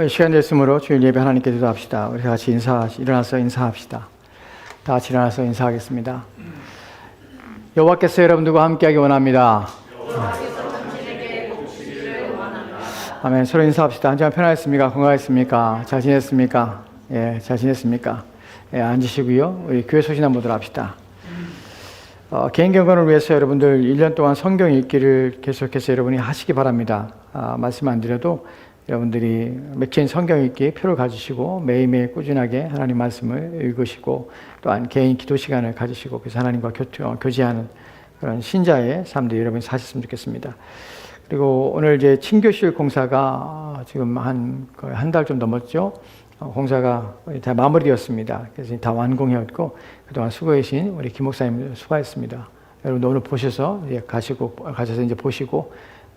시간 됐으므로 주일 예배 하나님께 기도합시다. 우리 같이 일어나서 인사합시다. 다 같이 일어나서 인사하겠습니다. 여호와께서 여러분들과 함께하기 원합니다. 아멘. 서로 인사합시다. 한 주간 편안했습니까? 건강했습니까? 잘 지냈습니까? 예, 잘 지냈습니까? 예, 앉으시고요. 우리 교회 소식 한번 합시다. 개인 경건을 위해서 여러분들 1년 동안 성경 읽기를 계속해서 여러분이 하시기 바랍니다. 말씀 안 드려도 여러분들이 맥힌 성경 읽기 표를 가지시고 매일매일 꾸준하게 하나님 말씀을 읽으시고 또한 개인 기도 시간을 가지시고 그래서 하나님과 교제하는 그런 신자의 삶들이 여러분이 사셨으면 좋겠습니다. 그리고 오늘 이제 친교실 공사가 지금 한 달 좀 넘었죠. 공사가 다 마무리되었습니다. 그래서 다 완공해왔고 그동안 수고해주신 우리 김 목사님 수고하셨습니다. 여러분 오늘 보셔서 가셔서 이제 보시고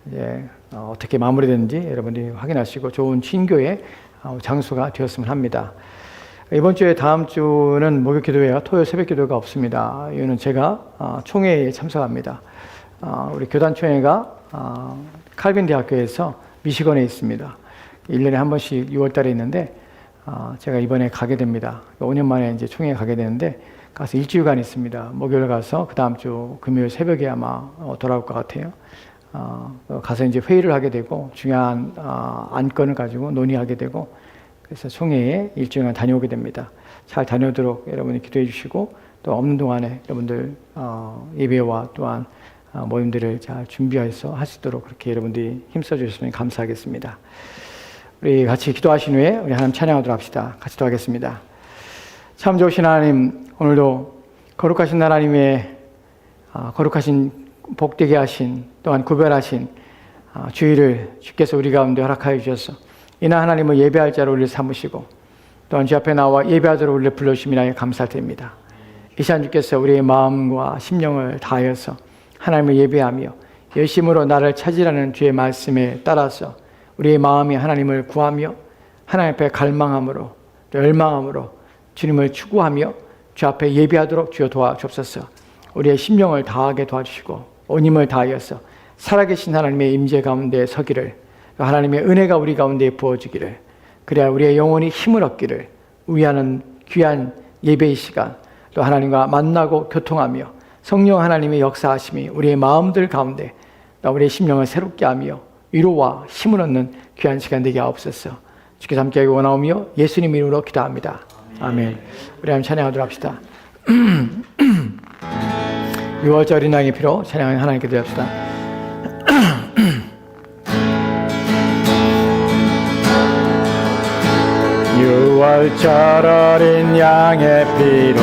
이제 어떻게 마무리됐는지 여러분들이 확인하시고 좋은 친교의 장소가 되었으면 합니다. 이번 주에 다음 주는 목요 기도회와 토요일 새벽 기도가 없습니다. 이유는 제가 총회에 참석합니다. 우리 교단 총회가 칼빈 대학교에서 미시건에 있습니다. 1년에 한 번씩 6월 달에 있는데 제가 이번에 가게 됩니다. 5년 만에 이제 총회에 가게 되는데 가서 일주일간 있습니다. 목요일 가서 그 다음 주 금요일 새벽에 아마 돌아올 것 같아요. 가서 이제 회의를 하게 되고 중요한 안건을 가지고 논의하게 되고 그래서 총회에 일주일간 다녀오게 됩니다. 잘 다녀오도록 여러분이 기도해 주시고 또 없는 동안에 여러분들 예배와 또한 모임들을 잘 준비해서 하시도록 그렇게 여러분들이 힘써 주셨으면 감사하겠습니다. 우리 같이 기도하신 후에 우리 하나님 찬양하도록 합시다. 같이 기도하겠습니다. 참 좋으신 하나님, 오늘도 거룩하신 하나님의 거룩하신 복되게 하신 또한 구별하신 주일을 주께서 우리 가운데 허락하여 주셔서 이날 하나님을 예배할 자로 우리를 삼으시고 또한 주 앞에 나와 예배하도록 우리를 불러주시미나에 감사드립니다. 이 시간 주께서 우리의 마음과 심령을 다하여서 하나님을 예배하며 열심으로 나를 찾으라는 주의 말씀에 따라서 우리의 마음이 하나님을 구하며 하나님 앞에 갈망함으로 열망함으로 주님을 추구하며 주 앞에 예배하도록 주여 도와주옵소서. 우리의 심령을 다하게 도와주시고 온 힘을 다하여서 살아계신 하나님의 임재 가운데 서기를 하나님의 은혜가 우리 가운데 부어지기를 그래야 우리의 영혼이 힘을 얻기를 위하는 귀한 예배의 시간 또 하나님과 만나고 교통하며 성령 하나님의 역사하심이 우리의 마음들 가운데 우리의 심령을 새롭게 하며 위로와 힘을 얻는 귀한 시간 되게 하옵소서. 주께서 함께하기 원하오며 예수님 이름으로 기도합니다. 아멘. 우리 하나님 찬양하도록 합시다. 6월절 어린 양의 피로 찬양 하나님께 드립시다. 6월절 어린 양의 피로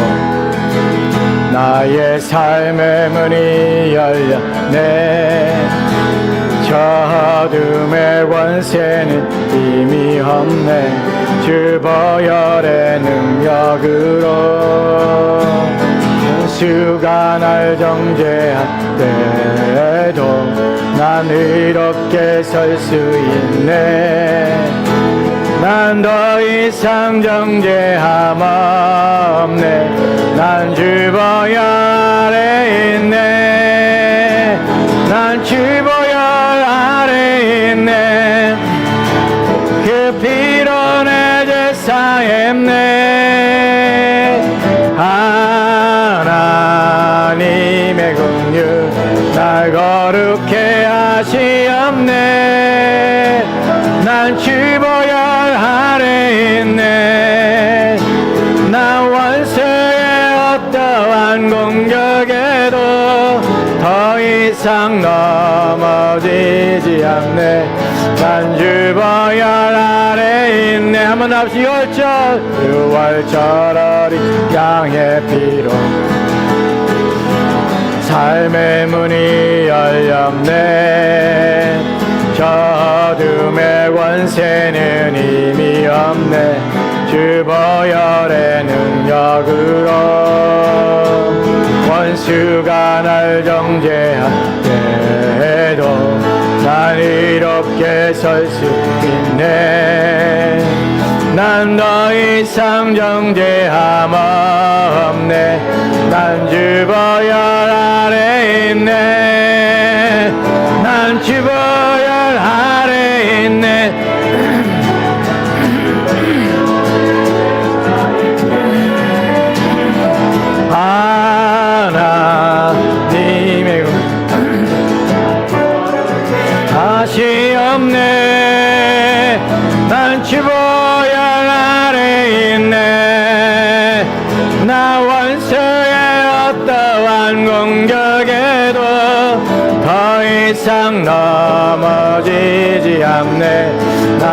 나의 삶의 문이 열렸네. 저 어둠의 권세는 이미 없네. 주 보혈의 능력으로 수가 날 정죄할 때에도 난 의롭게 설 수 있네. 난 더 이상 정죄함 없네. 난 주 보혈 아래 있네. 난 주 보혈 아래 있네. 그 피로 내 죄 사했네. 하나님의 긍휼 날 거룩해 하시옵네. 난 주 보혈 아래 있네. 난 원수의 어떠한 공격에도 더 이상 넘어지지 않네. 난 주 보혈 아래 있네. 한번 합시 6월절 어린 양의 피로 삶의 문이 열렸네. 저 어둠의 권세는 이미 없네. 주 보혈의 능력으로 원수가 날 정죄할 때에도 난 이롭게 설 수 있네. 난 더 이상 정죄함 없네. 난 주 보혈 아래 있네. 난 주 보혈 아래 있네.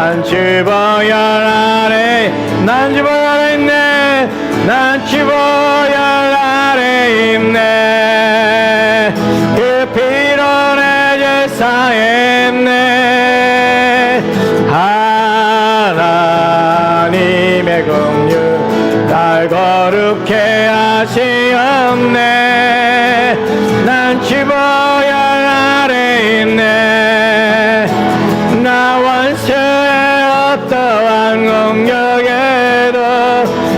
난 주보혈 아래 난 주보혈 아래 있네 난 주보혈 아래 있네 그 피로 내 죄 사했네 하나님의 긍휼 날 거룩해 하시옵네 난 주보혈 아래 있네 나 원수의 어떠한 공격에도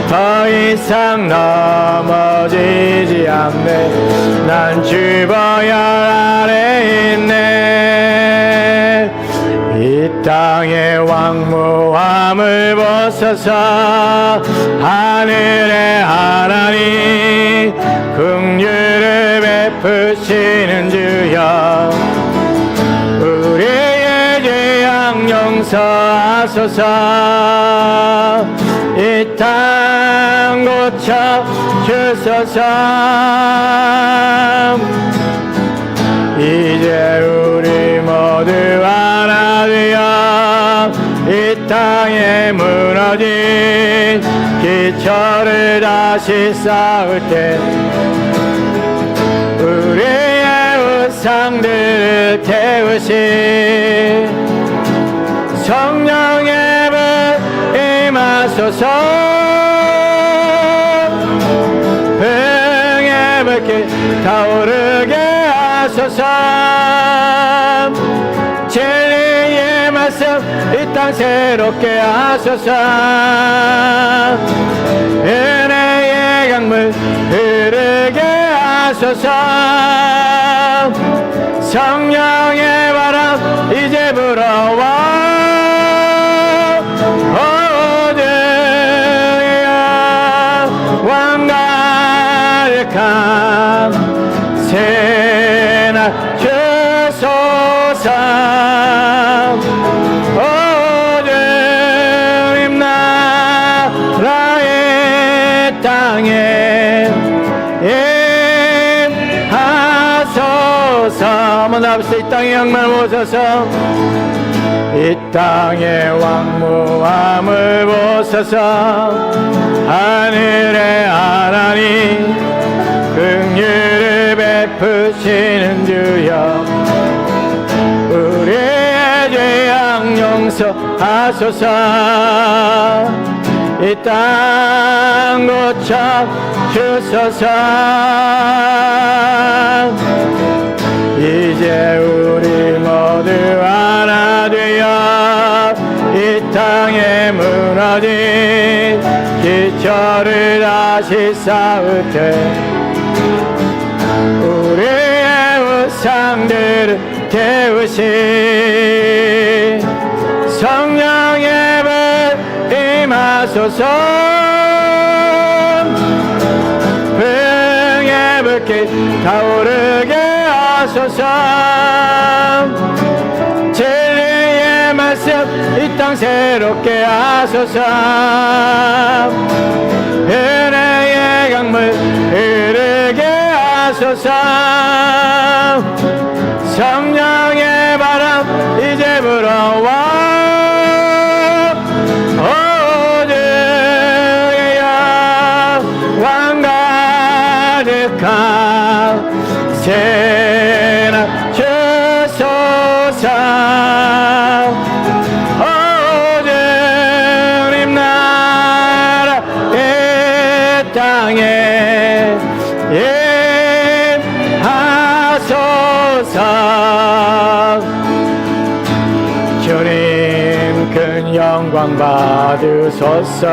더 이상 넘어지지 않네 난 주보혈 아래 있네 이 땅의 왕무함을 벗어서 하늘의 하나님 긍휼을 베푸시는 주여 우리의 죄악 용서하소서 이 땅 고쳐 주소서 이제 우리 모두 하나 되어 이 땅에 무너진 기초를 다시 쌓을 때 우리의 우상들을 태우시 성령의 불 임하소서 흥의 불길 타오르게 하소서 진리의 말씀 이 땅 새롭게 하소서 은혜의 강물 흐르게 하소서 성령의 바람 이제 불어와 어제야 왕가득한 새날 주소서 어제님 나라의 땅에 임하소서 한번 합시다. 이 땅의 양말 벗어서 이 땅의 왕무함을 벗어서 하늘의 하나님 긍휼을 베푸시는 주여 우리의 죄악 용서하소서 이 땅 고쳐 주소서 이제 우리 모두 하나 되어 이 땅에 무너진 기초를 다시 쌓을 때 우리의 우상들을 태우시 성령의 불 임하소서 흥의 불길 타오르게 하소서 진리의 말씀 이 땅 새롭게 하소서 은혜의 강물 흐르게 하소서 성령의 바람 이제 불어와 어제야 왕가득한 새날 주소서 어제님 나라의 땅에 임하소서 주님 큰 영광 받으소서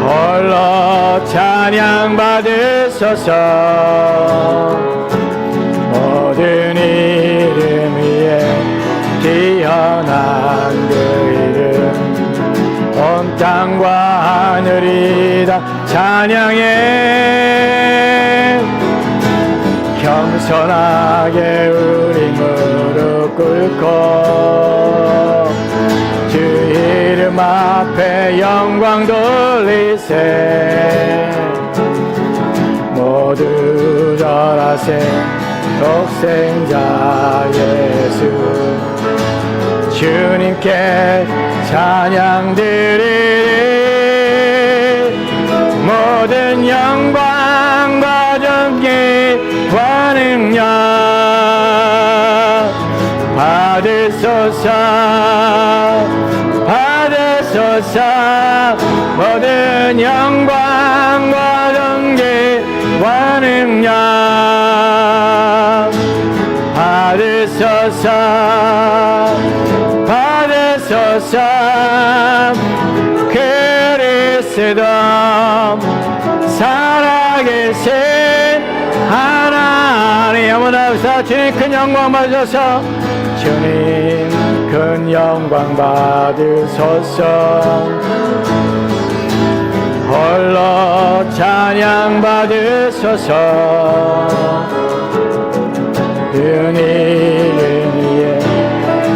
홀로 찬양 받으소서 모든 이름 위에 뛰어난 그 이름 온 땅과 하늘이 다 찬양해 겸손하게 우리 무릎 꿇고 주 이름 앞에 영광 돌리세 모두 절하세 독생자 예수 주님께 찬양 드리리 모든 영광과 존귀와 능력 받으소서 받으소서 모든 영광과 존귀와 능력 받으소서 받으소서 그리스도 살아계신 하나님 아버지 주님 큰 영광 받으소서 주님 큰 영광 받으소서 홀로 찬양 받으소서 은혜 위에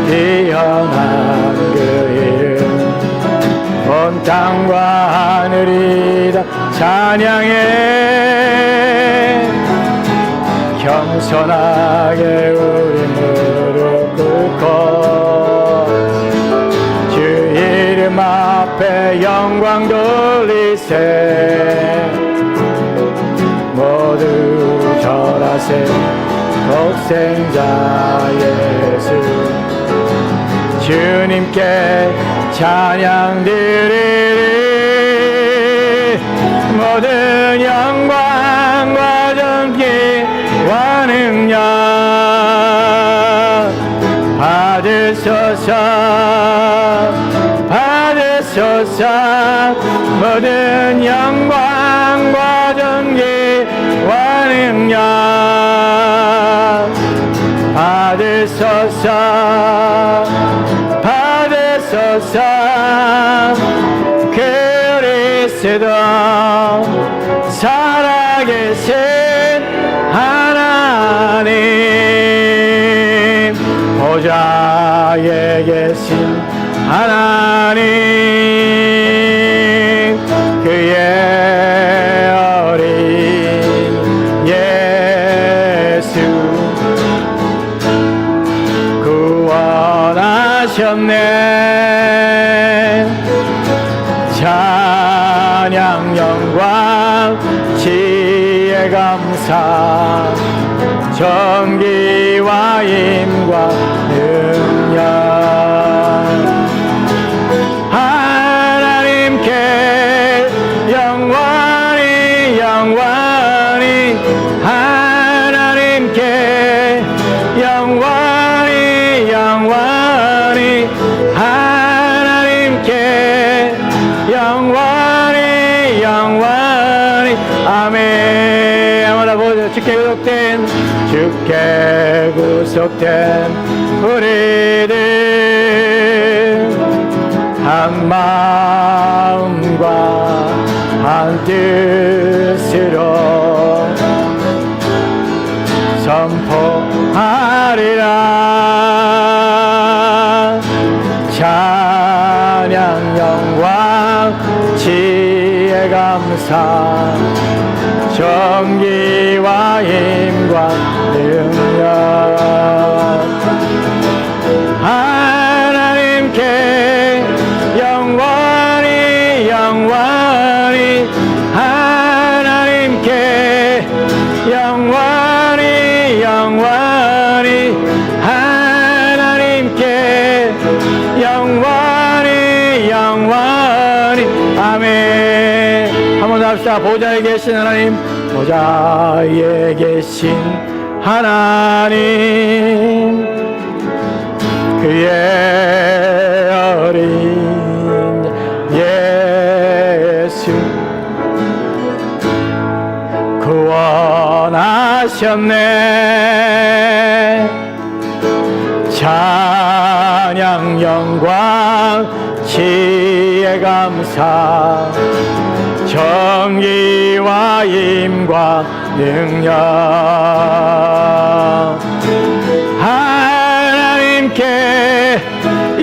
뛰어난 그 이름 온 땅과 하늘이 다 찬양해 겸손하게 우리 무릎 꿇고 주 이름 앞에 영광 돌리세 모두 절하세 독생자 예수 주님께 찬양 드리리 모든 영광과 존귀와 능력 받으소서 받으소서 모든 영광과 존귀와 능력 받으소서 받으소서 그리스도 살아계신 하나님 보좌에 계신 하나님 그의 어린 예수 구원하셨네 찬양 영광 지혜 감사 존귀와 힘과 능력 하나님께 영원히 영원히 하나님께 영원히 영원히 하나님께 영원히 영원히 아멘 아무나 보자 주께 구속된 우리들 한 마음과 한 뜻으로 선포하리라 찬양 영광 지혜 감사 존귀와 힘과 능력 하나님께 영원히 영원히 하나님께 영원히 영원히 하나님께 영원히 영원히 아멘 한번 합시다 보좌에 계신 하나님 보좌에 계신 하나님 그의 어린 예수 구원하셨네 찬양 영광 지혜 감사 정의와 힘과 능력 하나님께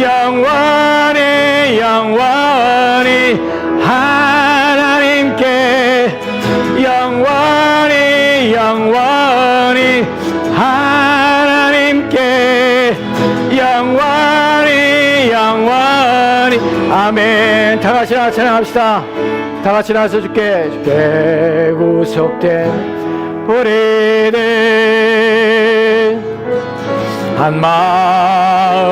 영원히 영원히 하나님께 영원히 영원히 하나님께 영원히 아멘. 다 같이 나가 찬양합시다. 다 같이 나서 주께 구속된 우리들 한 마음과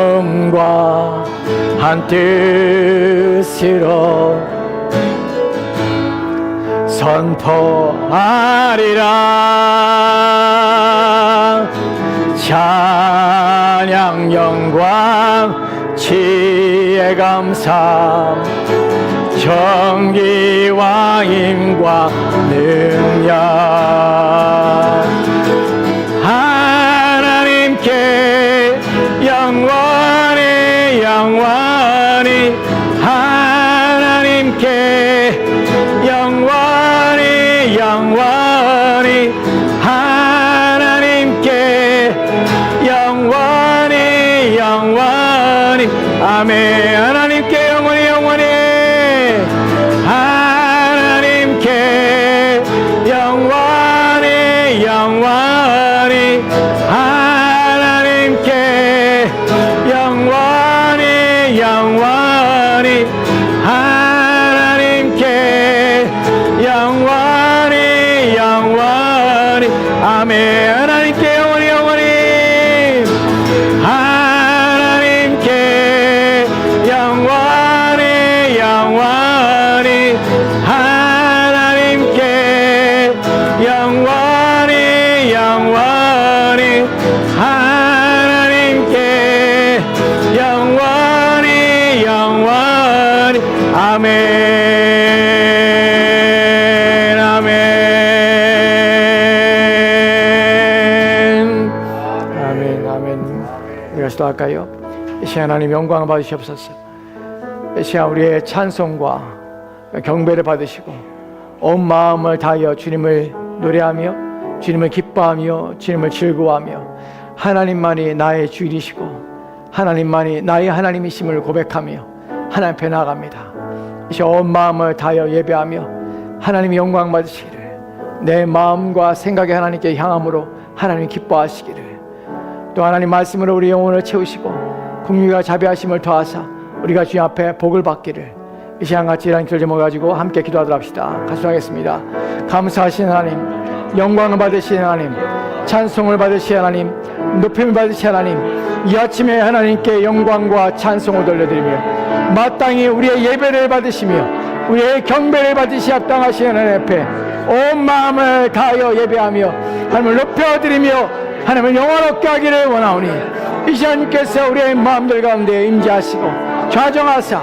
한 뜻으로 선포하리라. 찬양 영광 지혜 감사 정기와 힘과 능력 하나님께 영원히 영원히 하나님께 영원히 영원히 하나님께 영원히 영원히 아멘. 하나님께 영원히 영원히 하나님께 영원히 영원히 하나님께 영원히 영원히 하나님께 영원히 영원히 아멘. 하나님께 영원히 영원히 하나님께 영원히 영원히 하나님께 영원히 영원히 하나님께 영원히 영원히 아멘 아멘 아멘 아멘. 우리가 기도할까요? 이 시간 하나님 영광을 받으시옵소서. 이 시간 우리의 찬송과 경배를 받으시고 온 마음을 다하여 주님을 노래하며 주님을 기뻐하며 주님을 즐거워하며 하나님만이 나의 주인이시고 하나님만이 나의 하나님이심을 고백하며 하나님 앞에 나아갑니다. 이 시간 온 마음을 다하여 예배하며 하나님이 영광 받으시기를 내 마음과 생각이 하나님께 향함으로 하나님 기뻐하시기를 또 하나님 말씀으로 우리 영혼을 채우시고 긍휼과 자비하심을 더하사 우리가 주님 앞에 복을 받기를 이 시간 같이 이런 기도를 제목가지고 함께 기도하도록 합시다. 같이 하겠습니다. 감사하신 하나님, 영광을 받으신 하나님, 찬송을 받으신 하나님, 높임을 받으신 하나님, 이 아침에 하나님께 영광과 찬송을 돌려드리며 마땅히 우리의 예배를 받으시며 우리의 경배를 받으시 합당하신 하나님 앞에 온 마음을 다하여 예배하며 하나님을 높여드리며 하나님을 영원롭게 하기를 원하오니 이 시간께서 우리의 마음들 가운데 임재하시고 좌정하사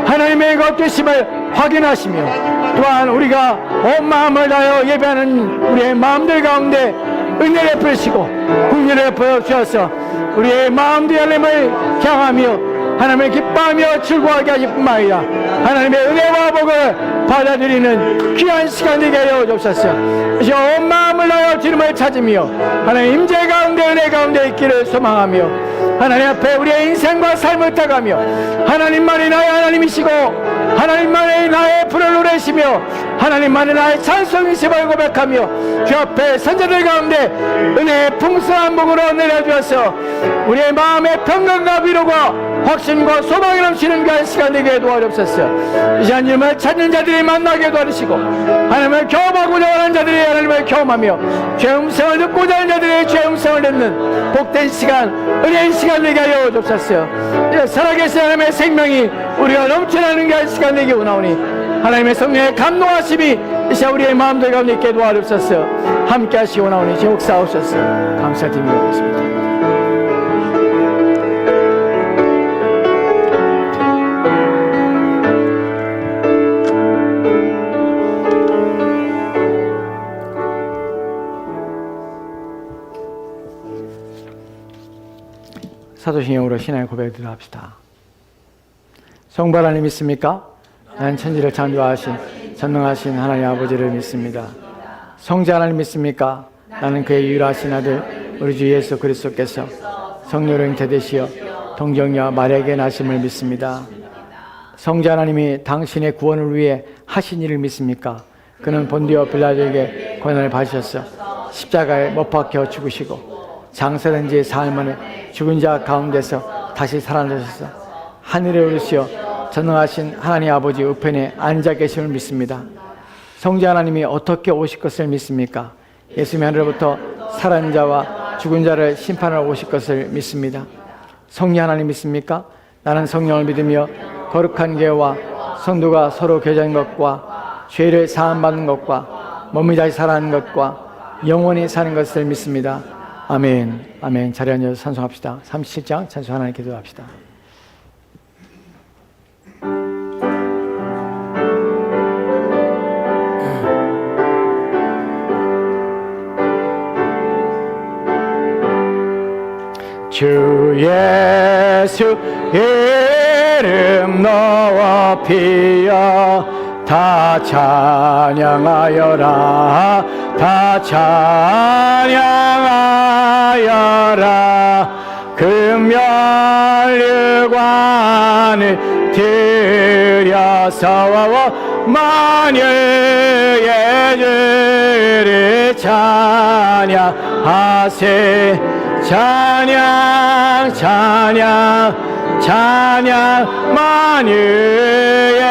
하나님의 것되심을 확인하시며 또한 우리가 온 마음을 다하여 예배하는 우리의 마음들 가운데 은혜를 베푸시고 긍휼을 베풀어 주셔서 우리의 마음들 하나님을 향하며 하나님을 기뻐하며 즐거워하게 하실 뿐만 아니라 하나님의 은혜와 복을 받아들이는 귀한 시간 되게 하여 주옵소서. 이제 온 마음을 다하여 주님을 찾으며 하나님 임재 가운데 은혜 가운데 있기를 소망하며 하나님 앞에 우리의 인생과 삶을 타가며 하나님만이 나의 하나님이시고 하나님만이 나의 불을 노래시며 하나님만이 나의 찬송이심을 고백하며 주 앞에 선자들 가운데 은혜의 풍성한 복으로 내려주어서 우리의 마음의 평강과 위로가 확신과 소망이 넘치는 그 시간 되게 도와주옵소서. 이 시간 주님을 찾는 자들이 만나게 도와주시고 하나님을 경험하고자 하는 자들이 하나님을 경험하며 죄 음성을 듣고자 하는 자들이 죄 음성을 듣는 복된 시간 은혜의 시간 되게 하여 주옵소서. 살아계신 하나님의 생명이 우리가 넘쳐나는 그 시간 되게 원하오니 하나님의 성령의 감동하심이 이 시간 우리의 마음들 가운데 있게 도와주옵소서. 함께 하시고 나오니 제옥사옵소서. 감사드리며 있습니다. 사도신경으로 신앙의 고백을 합시다. 성부 하나님 믿습니까? 나는 천지를 창조하신 전능하신 하나님 아버지를 믿습니다. 성자 하나님 믿습니까? 나는 그의 유일하신 아들 우리 주 예수 그리스도께서 성령으로 잉태되시어 동정녀 마리아에게 나심을 믿습니다. 성자 하나님이 당신의 구원을 위해 하신 일을 믿습니까? 그는 본디오 빌라도에게 고난을 받으셔서 십자가에 못 박혀 죽으시고 장사된 지 사흘 만에 죽은 자 가운데서 다시 살아나셔서 하늘에 오르시어 전능하신 하나님 아버지 우편에 앉아 계심을 믿습니다. 성자 하나님이 어떻게 오실 것을 믿습니까? 예수님 하늘로부터 살아있는 자와 죽은 자를 심판하러 오실 것을 믿습니다. 성령 하나님 믿습니까? 나는 성령을 믿으며 거룩한 교회와 성도가 서로 교제하는 것과 죄를 사함받는 것과 몸이 다시 살아나는 것과 영원히 사는 것을 믿습니다. 아멘. 아멘. 자리에 앉아서 찬송합시다. 37장 찬송 하나님 기도합시다. 주 예수 이름 높이여 다 찬양하여라 다 찬양하여라 금면류관을 들여서 만유의 주를 찬양하세 찬양 찬양 찬양 만유의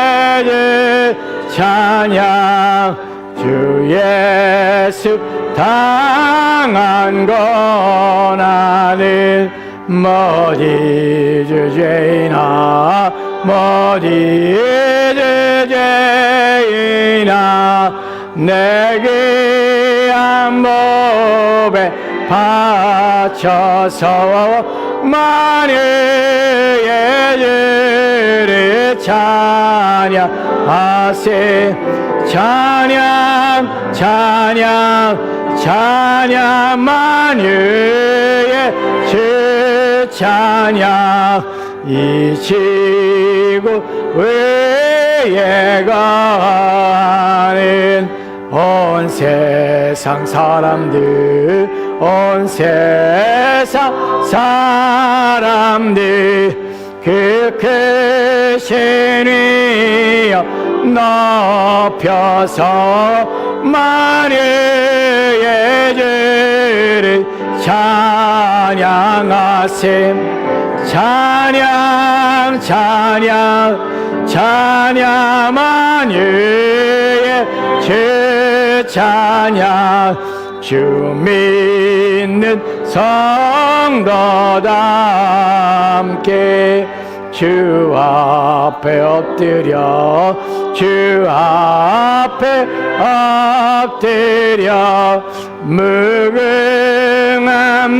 주 찬양 주 예수 당한 고난을 모디 주제이나 모디 주제이나 내게 한 몸에 바쳐서 만유의 주를 찬양하세 찬양 찬양 찬양 만유의 주 찬양 이 지구 위에 가는 온 세상 사람들 온 세상 사람들 그 크신 위여 높여서 만유의 주를 찬양하세 찬양 찬양 찬양 만유의 주 찬양 주 믿는 성도다 함께 주 앞에 엎드려 주 앞에 엎드려 무궁한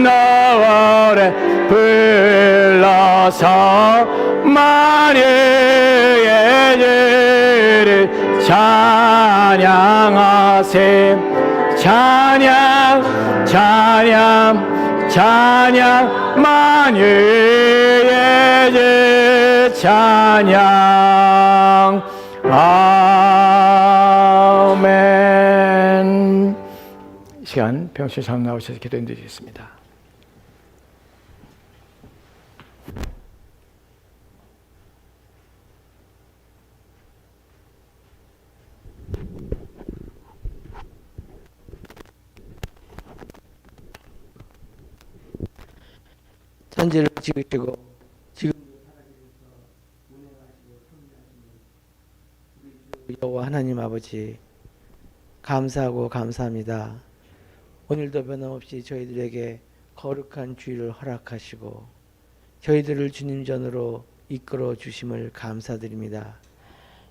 노래 불러서 만유의 주를 찬양하세 찬양 찬양 찬양 만유의 주 찬양 아멘. 이 시간 병실 참 나오셔서 기도해 드리겠습니다. 천지를 지으시고 지금 여호와 하나님 아버지 감사하고 감사합니다. 오늘도 변함없이 저희들에게 거룩한 주일을 허락하시고 저희들을 주님 전으로 이끌어 주심을 감사드립니다.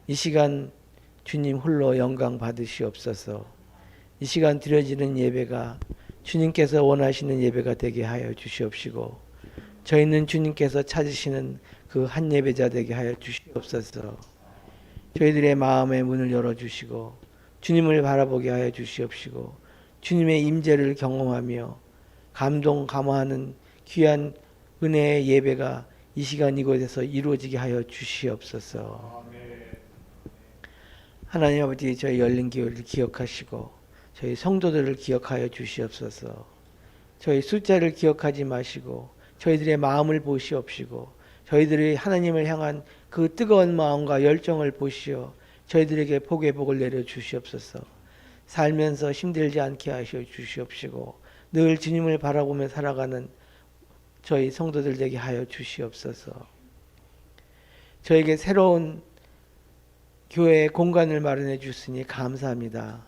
이 시간 주님 홀로 영광 받으시옵소서. 이 시간 드려지는 예배가 주님께서 원하시는 예배가 되게 하여 주시옵시고 저희는 주님께서 찾으시는 그 한 예배자 되게 하여 주시옵소서. 저희들의 마음의 문을 열어주시고 주님을 바라보게 하여 주시옵시고 주님의 임재를 경험하며 감동감화하는 귀한 은혜의 예배가 이 시간 이곳에서 이루어지게 하여 주시옵소서. 하나님 아버지 저희 열린 교회를 기억하시고 저희 성도들을 기억하여 주시옵소서. 저희 숫자를 기억하지 마시고 저희들의 마음을 보시옵시고 저희들이 하나님을 향한 그 뜨거운 마음과 열정을 보시어 저희들에게 복의 복을 내려 주시옵소서. 살면서 힘들지 않게 하셔 주시옵시고 늘 주님을 바라보며 살아가는 저희 성도들 되게 하여 주시옵소서. 저에게 새로운 교회의 공간을 마련해 주시니 감사합니다.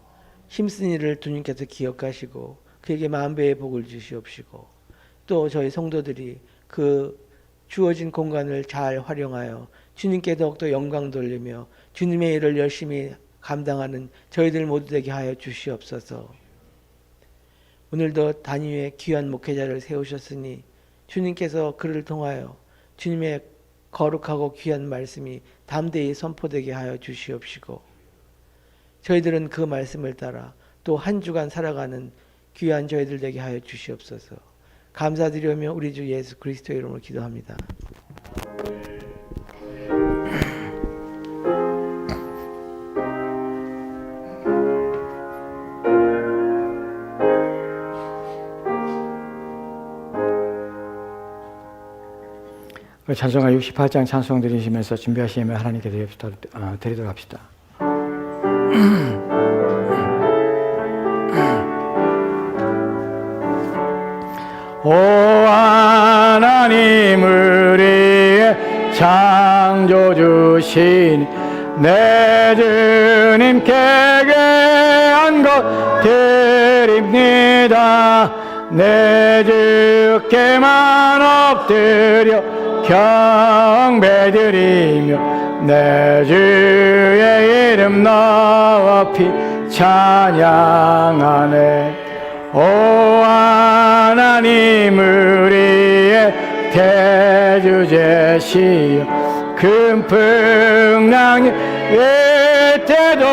힘쓴 일을 주님께서 기억하시고 그에게 만배의 복을 주시옵시고 또 저희 성도들이 그 주어진 공간을 잘 활용하여 주님께 더욱더 영광 돌리며 주님의 일을 열심히 감당하는 저희들 모두 되게 하여 주시옵소서. 오늘도 단위의 귀한 목회자를 세우셨으니 주님께서 그를 통하여 주님의 거룩하고 귀한 말씀이 담대히 선포되게 하여 주시옵시고 저희들은 그 말씀을 따라 또 한 주간 살아가는 귀한 저희들 되게 하여 주시옵소서. 감사드리며 우리 주 예수 그리스도의 이름으로 기도합니다. 찬송가 68장 찬송 드리시면서 준비하시면 하나님께 드리도록 합시다. 오 하나님 우리의 창조주신 내 주님께 귀한 것 드립니다. 내 주께만 엎드려 경배드리며 내 주의 이름 높이 찬양하네. 오 하나님 우리의 대주제시여 큰 풍랑 이때도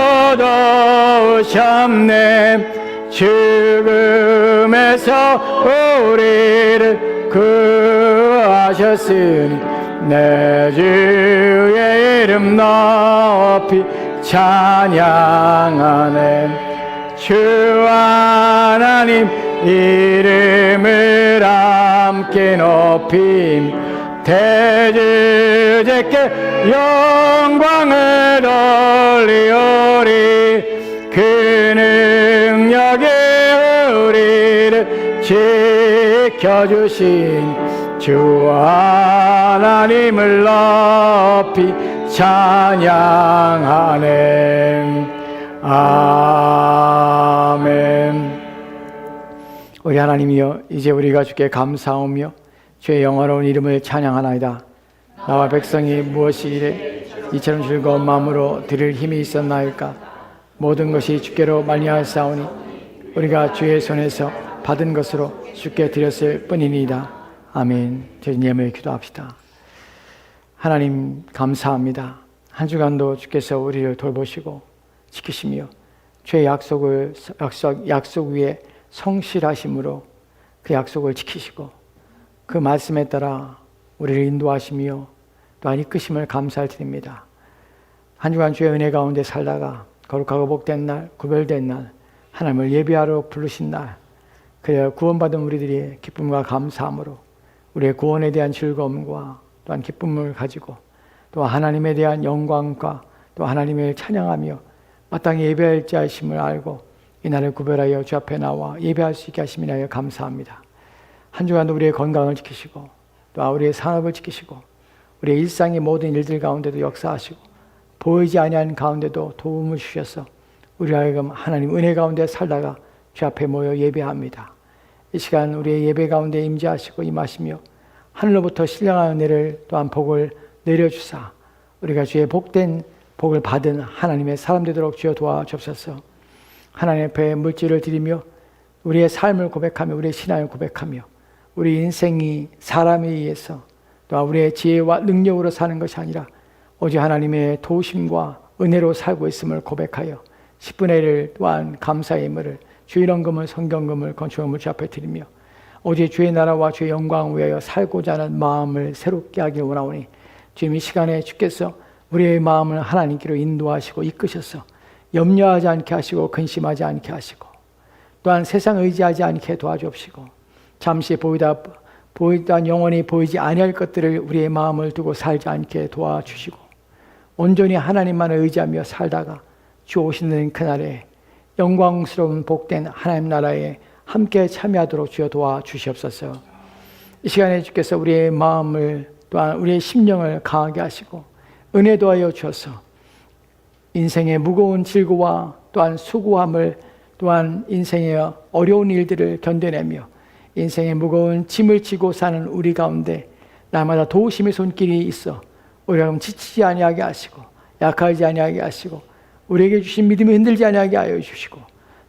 도우셨네. 죽음에서 우리를 구하셨으니 내 주의 이름 높이 찬양하네. 주 하나님 이름을 함께 높임 대주제께 영광을 돌리오리. 그 능력이 우리를 지켜주신 주 하나님을 높이 찬양하네. 아멘. 우리 하나님이여 이제 우리가 주께 감사하며 주의 영화로운 이름을 찬양하나이다. 나와 백성이 무엇이 이래 이처럼 즐거운 마음으로 드릴 힘이 있었나이까. 모든 것이 주께로 말미암았사오니 우리가 주의 손에서 받은 것으로 주께 드렸을 뿐이니이다. 아멘. 주님을 기도합시다. 하나님 감사합니다. 한 주간도 주께서 우리를 돌보시고 지키시며 주의 약속 위에 성실하심으로 그 약속을 지키시고 그 말씀에 따라 우리를 인도하시며 또한 이끄심을 감사를 드립니다. 한 주간 주의 은혜 가운데 살다가 거룩하고 복된 날, 구별된 날, 하나님을 예배하러 부르신 날, 그래야 구원받은 우리들이 기쁨과 감사함으로 우리의 구원에 대한 즐거움과 또한 기쁨을 가지고 또 하나님에 대한 영광과 또 하나님을 찬양하며 마땅히 예배할 자이심을 알고 이날을 구별하여 주 앞에 나와 예배할 수 있게 하심을 하여 감사합니다. 한 주간도 우리의 건강을 지키시고 또 우리의 산업을 지키시고 우리의 일상의 모든 일들 가운데도 역사하시고 보이지 아니한 가운데도 도움을 주셔서 우리 하여금 하나님 은혜 가운데 살다가 주 앞에 모여 예배합니다. 이 시간 우리의 예배 가운데 임재하시고 임하시며 하늘로부터 신령한 은혜를 또한 복을 내려주사 우리가 주의 복된 복을 받은 하나님의 사람 되도록 주여 도와주옵소서. 하나님 앞에 물질을 드리며 우리의 삶을 고백하며 우리의 신앙을 고백하며 우리 인생이 사람에 의해서 또한 우리의 지혜와 능력으로 사는 것이 아니라 오직 하나님의 도우심과 은혜로 살고 있음을 고백하여 10분의 1을 또한 감사의 예물을 주의 헌금을 성경금을 건축금을 주 앞에 드리며 오직 주의 나라와 주의 영광을 위하여 살고자 하는 마음을 새롭게 하길 원하오니 지금 이 시간에 주께서 우리의 마음을 하나님께로 인도하시고 이끄셔서 염려하지 않게 하시고 근심하지 않게 하시고 또한 세상 의지하지 않게 도와주옵시고 잠시 보이다 영원히 보이지 아니할 것들을 우리의 마음을 두고 살지 않게 도와주시고 온전히 하나님만을 의지하며 살다가 주 오시는 그날에 영광스러운 복된 하나님 나라에 함께 참여하도록 주여 도와주시옵소서. 이 시간에 주께서 우리의 마음을 또한 우리의 심령을 강하게 하시고 은혜 도하여 주어서 인생의 무거운 질고와 또한 수고함을 또한 인생의 어려운 일들을 견뎌내며 인생의 무거운 짐을 지고 사는 우리 가운데 날마다 도우심의 손길이 있어 우리가 지치지 아니하게 하시고 약하지 아니하게 하시고 우리에게 주신 믿음이 흔들지 아니하게 하여 주시고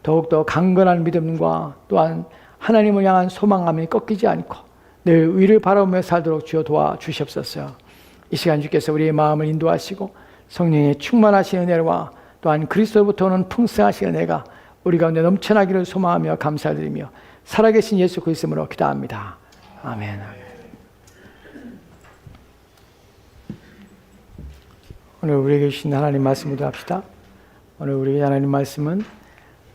더욱더 강건한 믿음과 또한 하나님을 향한 소망감이 꺾이지 않고 늘 위를 바라보며 살도록 주여 도와주시옵소서. 이 시간 주께서 우리의 마음을 인도하시고 성령의 충만하신 은혜와 또한 그리스도로부터 오는 풍성하신 은혜가 우리 가운데 넘쳐나기를 소망하며 감사드리며 살아계신 예수 그리스도로 기도합니다. 아멘. 오늘 우리에게 주신 하나님 말씀으로 합시다. 오늘 우리에게 하나님 말씀은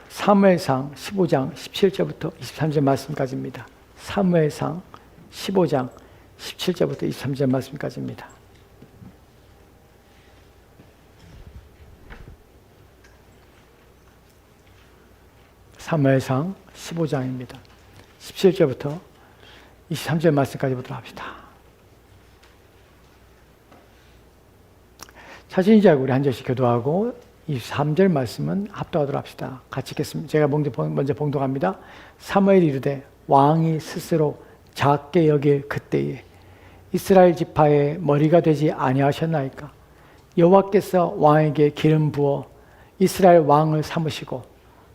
사무엘상 15장 17절부터 23절 말씀까지입니다. 사무엘상 15장 17절부터 23절 말씀까지입니다. 사무엘상 15장입니다. 17절부터 23절 말씀까지 보도록 합시다. 자신인지 알고 우리 한 절씩 교도하고 23절 말씀은 합독하도록 합시다. 같이 읽겠습니다. 제가 먼저 봉독합니다. 사무엘이 이르되 왕이 스스로 작게 여길 그때에 이스라엘 지파의 머리가 되지 아니하셨나이까? 여호와께서 왕에게 기름 부어 이스라엘 왕을 삼으시고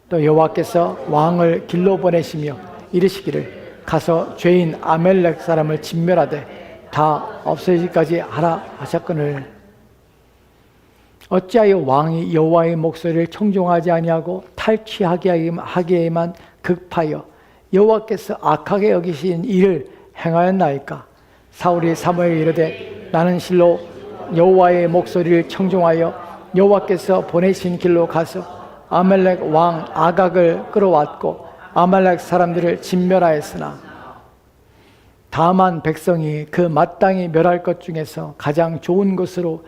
또 여호와께서 왕을 길로 보내시며 이르시기를 가서 죄인 아멜렉 사람을 진멸하되 다 없애지까지 하라 하셨거늘 어찌하여 왕이 여호와의 목소리를 청종하지 아니하고 탈취하기에만 급하여 여호와께서 악하게 여기신 일을 행하였나이까? 사울이 사무엘에 이르되 나는 실로 여호와의 목소리를 청종하여 여호와께서 보내신 길로 가서 아말렉 왕 아각을 끌어왔고 아말렉 사람들을 진멸하였으나 다만 백성이 그 마땅히 멸할 것 중에서 가장 좋은 것으로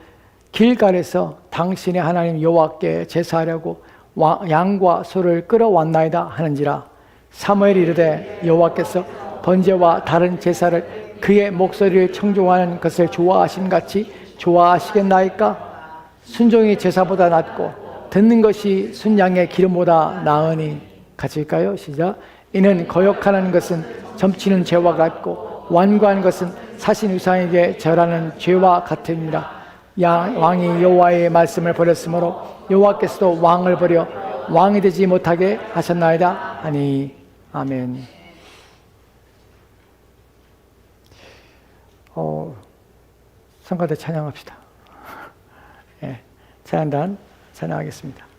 길갈에서 당신의 하나님 여호와께 제사하려고 양과 소를 끌어왔나이다 하는지라. 사무엘이 이르되 여호와께서 번제와 다른 제사를 그의 목소리를 청종하는 것을 좋아하신 같이 좋아하시겠나이까? 순종이 제사보다 낫고 듣는 것이 순양의 기름보다 나으니. 같이 읽까요? 시작. 이는 거역하는 것은 점치는 죄와 같고 완고한 것은 사신 우상에게 절하는 죄와 같으니라. 왕이 여호와의 말씀을 버렸으므로 여호와께서도 왕을 버려 왕이 되지 못하게 하셨나이다 하니. 아멘. 성가대 찬양합시다. 예, 찬양단 찬양하겠습니다.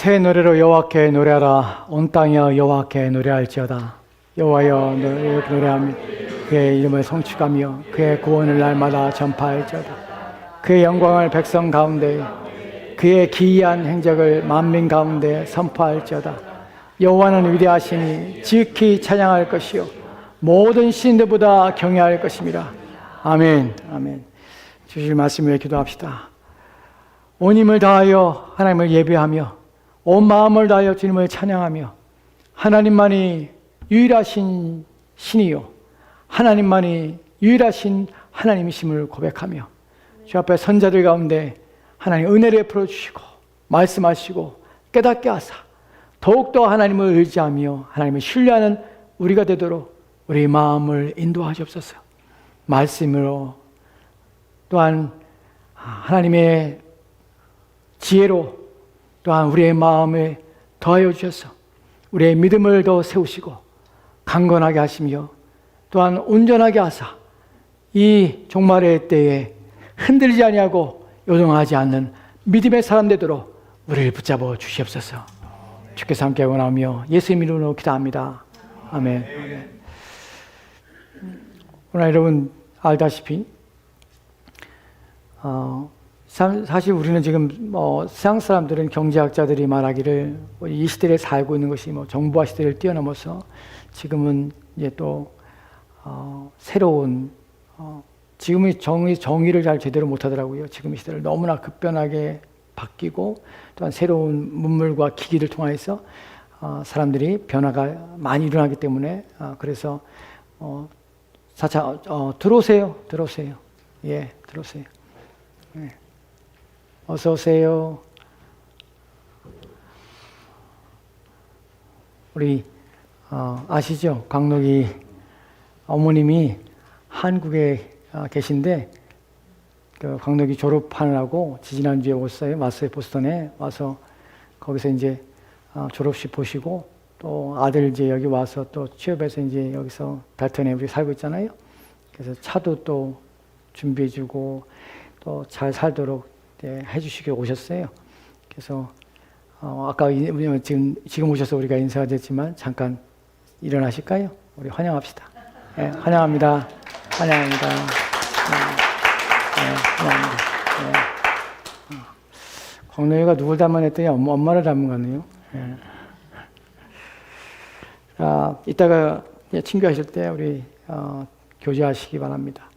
새 노래로 여호와께 노래하라. 온 땅이여 여호와께 노래할지어다. 여호와여 노래하며 그의 이름을 성취하며 그의 구원을 날마다 전파할지어다. 그의 영광을 백성 가운데 그의 기이한 행적을 만민 가운데 선포할지어다. 여호와는 위대하시니 지극히 찬양할 것이요 모든 신들보다 경외할 것입니다. 아멘. 아멘. 주실 말씀 위해 기도합시다. 온 힘을 다하여 하나님을 예배하며 온 마음을 다하여 주님을 찬양하며 하나님만이 유일하신 신이요 하나님만이 유일하신 하나님이심을 고백하며 주 앞에 선자들 가운데 하나님 은혜를 베풀어 주시고 말씀하시고 깨닫게 하사 더욱더 하나님을 의지하며 하나님을 신뢰하는 우리가 되도록 우리 마음을 인도하시옵소서. 말씀으로 또한 하나님의 지혜로 또한 우리의 마음에 더하여 주셔서 우리의 믿음을 더 세우시고 강건하게 하시며 또한 온전하게 하사 이 종말의 때에 흔들리지 아니하고 요동하지 않는 믿음의 사람 되도록 우리를 붙잡아 주시옵소서. 주께서 함께 원하며 예수의 이름으로 기도합니다. 아멘. 오늘 여러분 알다시피 사실 우리는 지금 세상 사람들은 경제학자들이 말하기를 이 시대에 살고 있는 것이 정보화 시대를 뛰어넘어서 지금은 이제 또 새로운 지금의 정의를 잘 제대로 못하더라고요. 지금 이 시대를 너무나 급변하게 바뀌고 또한 새로운 문물과 기기를 통해서 사람들이 변화가 많이 일어나기 때문에 그래서 들어오세요. 예, 들어오세요. 네. 어서 오세요. 우리 아시죠? 강록이 어머님이 한국에 계신데 그 강록이 졸업하느라고 지지난주에 왔어요. 보스턴에 와서 거기서 이제 졸업식 보시고 또 아들 이제 여기 와서 또 취업해서 이제 여기서 달턴에 우리 살고 있잖아요. 그래서 차도 또 준비해주고 또 잘 살도록 해주시게 오셨어요. 그래서 아까 지금 오셔서 우리가 인사가 됐지만 잠깐 일어나실까요? 우리 환영합시다. 네, 환영합니다. 환영합니다. 환영합니다. 광노이가 누굴 닮았더니 엄마를 닮은 것 같네요. 이따가 친구하실 때 우리 교제하시기 바랍니다.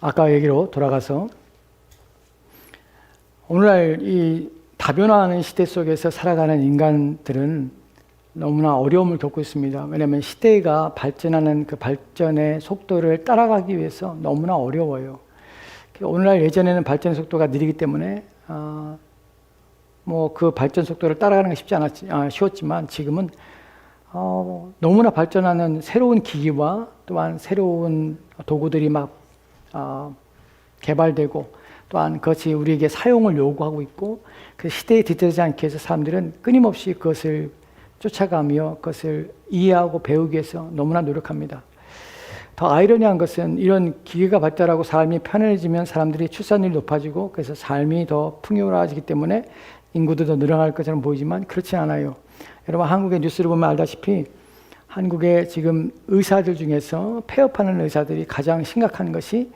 아까 얘기로 돌아가서 오늘날 이 다변화하는 시대 속에서 살아가는 인간들은 너무나 어려움을 겪고 있습니다. 왜냐하면 시대가 발전하는 그 발전의 속도를 따라가기 위해서 너무나 어려워요. 오늘날 예전에는 발전 속도가 느리기 때문에 그 발전 속도를 따라가는 게 쉬웠지만 지금은 너무나 발전하는 새로운 기기와 또한 새로운 도구들이 막 개발되고 또한 그것이 우리에게 사용을 요구하고 있고 그 시대에 뒤처지지 않게 해서 사람들은 끊임없이 그것을 쫓아가며 그것을 이해하고 배우기 위해서 너무나 노력합니다. 더 아이러니한 것은 이런 기계가 발달하고 삶이 편해지면 사람들이 출산율이 높아지고 그래서 삶이 더 풍요로워지기 때문에 인구도 더 늘어날 것처럼 보이지만 그렇지 않아요. 여러분 한국의 뉴스를 보면 알다시피 한국의 지금 의사들 중에서 폐업하는 의사들이 가장 심각한 것이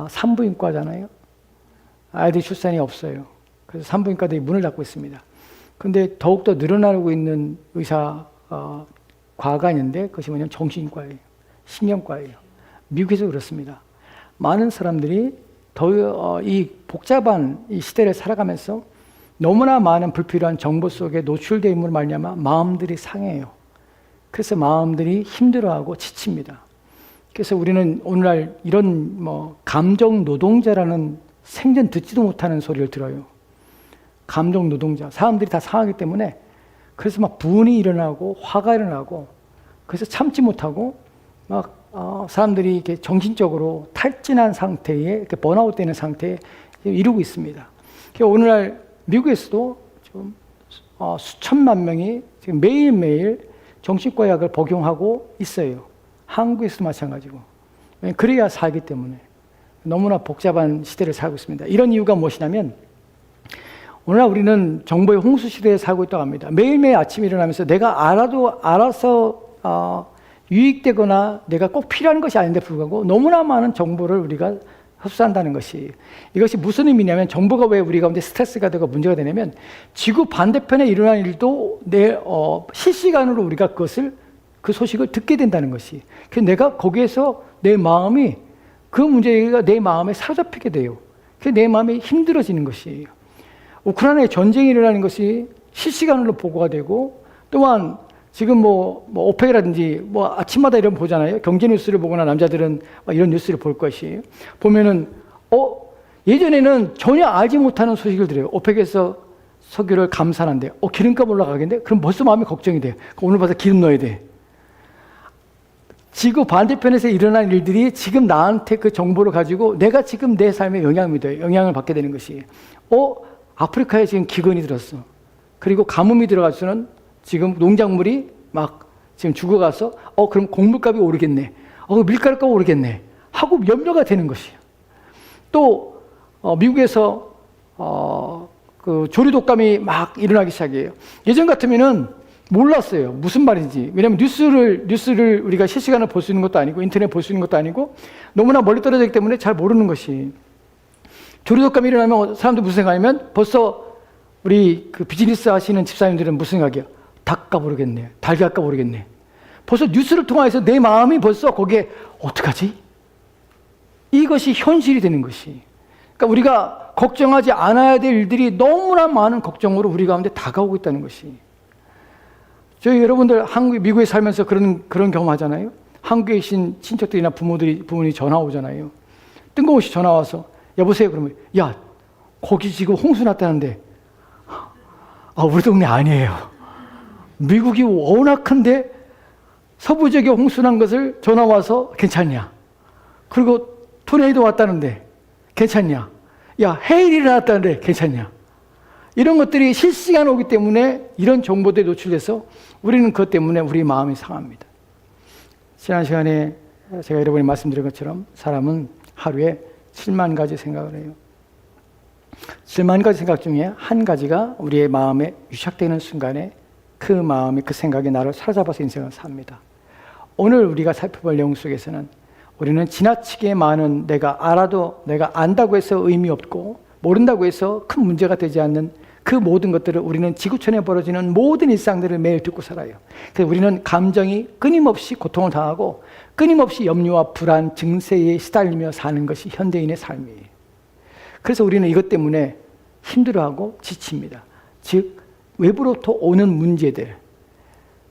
산부인과잖아요. 아이들 출산이 없어요. 그래서 산부인과들이 문을 닫고 있습니다. 그런데 더욱더 늘어나고 있는 과가 있는데 그것이 뭐냐면 정신과예요. 신경과예요. 미국에서 그렇습니다. 많은 사람들이 이 복잡한 이 시대를 살아가면서 너무나 많은 불필요한 정보 속에 노출되어 있는 말미암아 마음들이 상해요. 그래서 마음들이 힘들어하고 지칩니다. 그래서 우리는 오늘날 이런 감정 노동자라는 생전 듣지도 못하는 소리를 들어요. 감정 노동자. 사람들이 다 상하기 때문에 그래서 막 분이 일어나고 화가 일어나고 그래서 참지 못하고 사람들이 이렇게 정신적으로 탈진한 상태에 이렇게 번아웃 되는 상태에 이루고 있습니다. 오늘날 미국에서도 좀 수천만 명이 지금 매일매일 정신과 약을 복용하고 있어요. 한국에서도 마찬가지고. 그래야 살기 때문에 너무나 복잡한 시대를 살고 있습니다. 이런 이유가 무엇이냐면 오늘날 우리는 정보의 홍수 시대에 살고 있다고 합니다. 매일매일 아침에 일어나면서 내가 알아서 유익되거나 내가 꼭 필요한 것이 아닌데 불구하고 너무나 많은 정보를 우리가 흡수한다는 것이, 이것이 무슨 의미냐면, 정보가 왜 우리 가운데 스트레스가 되고 문제가 되냐면, 지구 반대편에 일어난 일도 실시간으로 우리가 그 소식을 듣게 된다는 것이, 그래서 내가 거기에서 내 마음이, 그 문제가 내 마음에 사로잡히게 돼요. 그래서 내 마음이 힘들어지는 것이에요. 우크라이나에 전쟁이 일어나는 것이 실시간으로 보고가 되고, 또한 지금 오펙이라든지 아침마다 이런 보잖아요. 경제 뉴스를 보거나 남자들은 이런 뉴스를 볼 것이에요. 보면은 예전에는 전혀 알지 못하는 소식을 들어요. 오펙에서 석유를 감산한대. 기름값 올라가겠는데? 그럼 벌써 마음이 걱정이 돼. 오늘 봐서 기름 넣어야 돼. 지구 반대편에서 일어난 일들이 지금 나한테 그 정보를 가지고 내가 지금 내 삶에 영향을 받게 되는 것이, 아프리카에 지금 기근이 들었어. 그리고 가뭄이 들어가서는 지금 농작물이 막 지금 죽어가서 그럼 곡물값이 오르겠네. 밀가루값 오르겠네. 하고 염려가 되는 것이에요. 또 미국에서 그 조류 독감이 막 일어나기 시작해요. 예전 같으면은 몰랐어요. 무슨 말인지. 왜냐하면 뉴스를 우리가 실시간으로 볼 수 있는 것도 아니고 인터넷 볼 수 있는 것도 아니고 너무나 멀리 떨어져 있기 때문에 잘 모르는 것이. 조류 독감이 일어나면 사람들 무슨 생각하냐면, 벌써 우리 그 비즈니스 하시는 집사님들은 무슨 생각이야? 닭값 오르겠네. 달걀값 오르겠네. 벌써 뉴스를 통해서 내 마음이 벌써 거기에 어떡하지? 이것이 현실이 되는 것이. 그러니까 우리가 걱정하지 않아야 될 일들이 너무나 많은 걱정으로 우리 가운데 다가오고 있다는 것이. 저희 여러분들 미국에 살면서 그런 경험하잖아요. 한국에 계신 친척들이나 부모님이 전화 오잖아요. 뜬금없이 전화 와서 여보세요. 그러면 야, 거기 지금 홍수 났다는데. 우리 동네 아니에요. 미국이 워낙 큰데 서부 지역에 홍수 난 것을 전화 와서 괜찮냐? 그리고 토네이도 왔다는데 괜찮냐? 야, 해일이 일어났다는데 괜찮냐? 이런 것들이 실시간으로 오기 때문에 이런 정보들에 노출돼서 우리는 그것 때문에 우리 마음이 상합니다. 지난 시간에 제가 여러분이 말씀드린 것처럼 사람은 하루에 7만 가지 생각을 해요. 7만 가지 생각 중에 한 가지가 우리의 마음에 유착되는 순간에 그 마음이, 그 생각이 나를 사로잡아서 인생을 삽니다. 오늘 우리가 살펴볼 내용 속에서는 우리는 지나치게 많은 내가 안다고 해서 의미 없고 모른다고 해서 큰 문제가 되지 않는 그 모든 것들을, 우리는 지구촌에 벌어지는 모든 일상들을 매일 듣고 살아요. 그래서 우리는 감정이 끊임없이 고통을 당하고 끊임없이 염려와 불안, 증세에 시달리며 사는 것이 현대인의 삶이에요. 그래서 우리는 이것 때문에 힘들어하고 지칩니다. 즉 외부로부터 오는 문제들,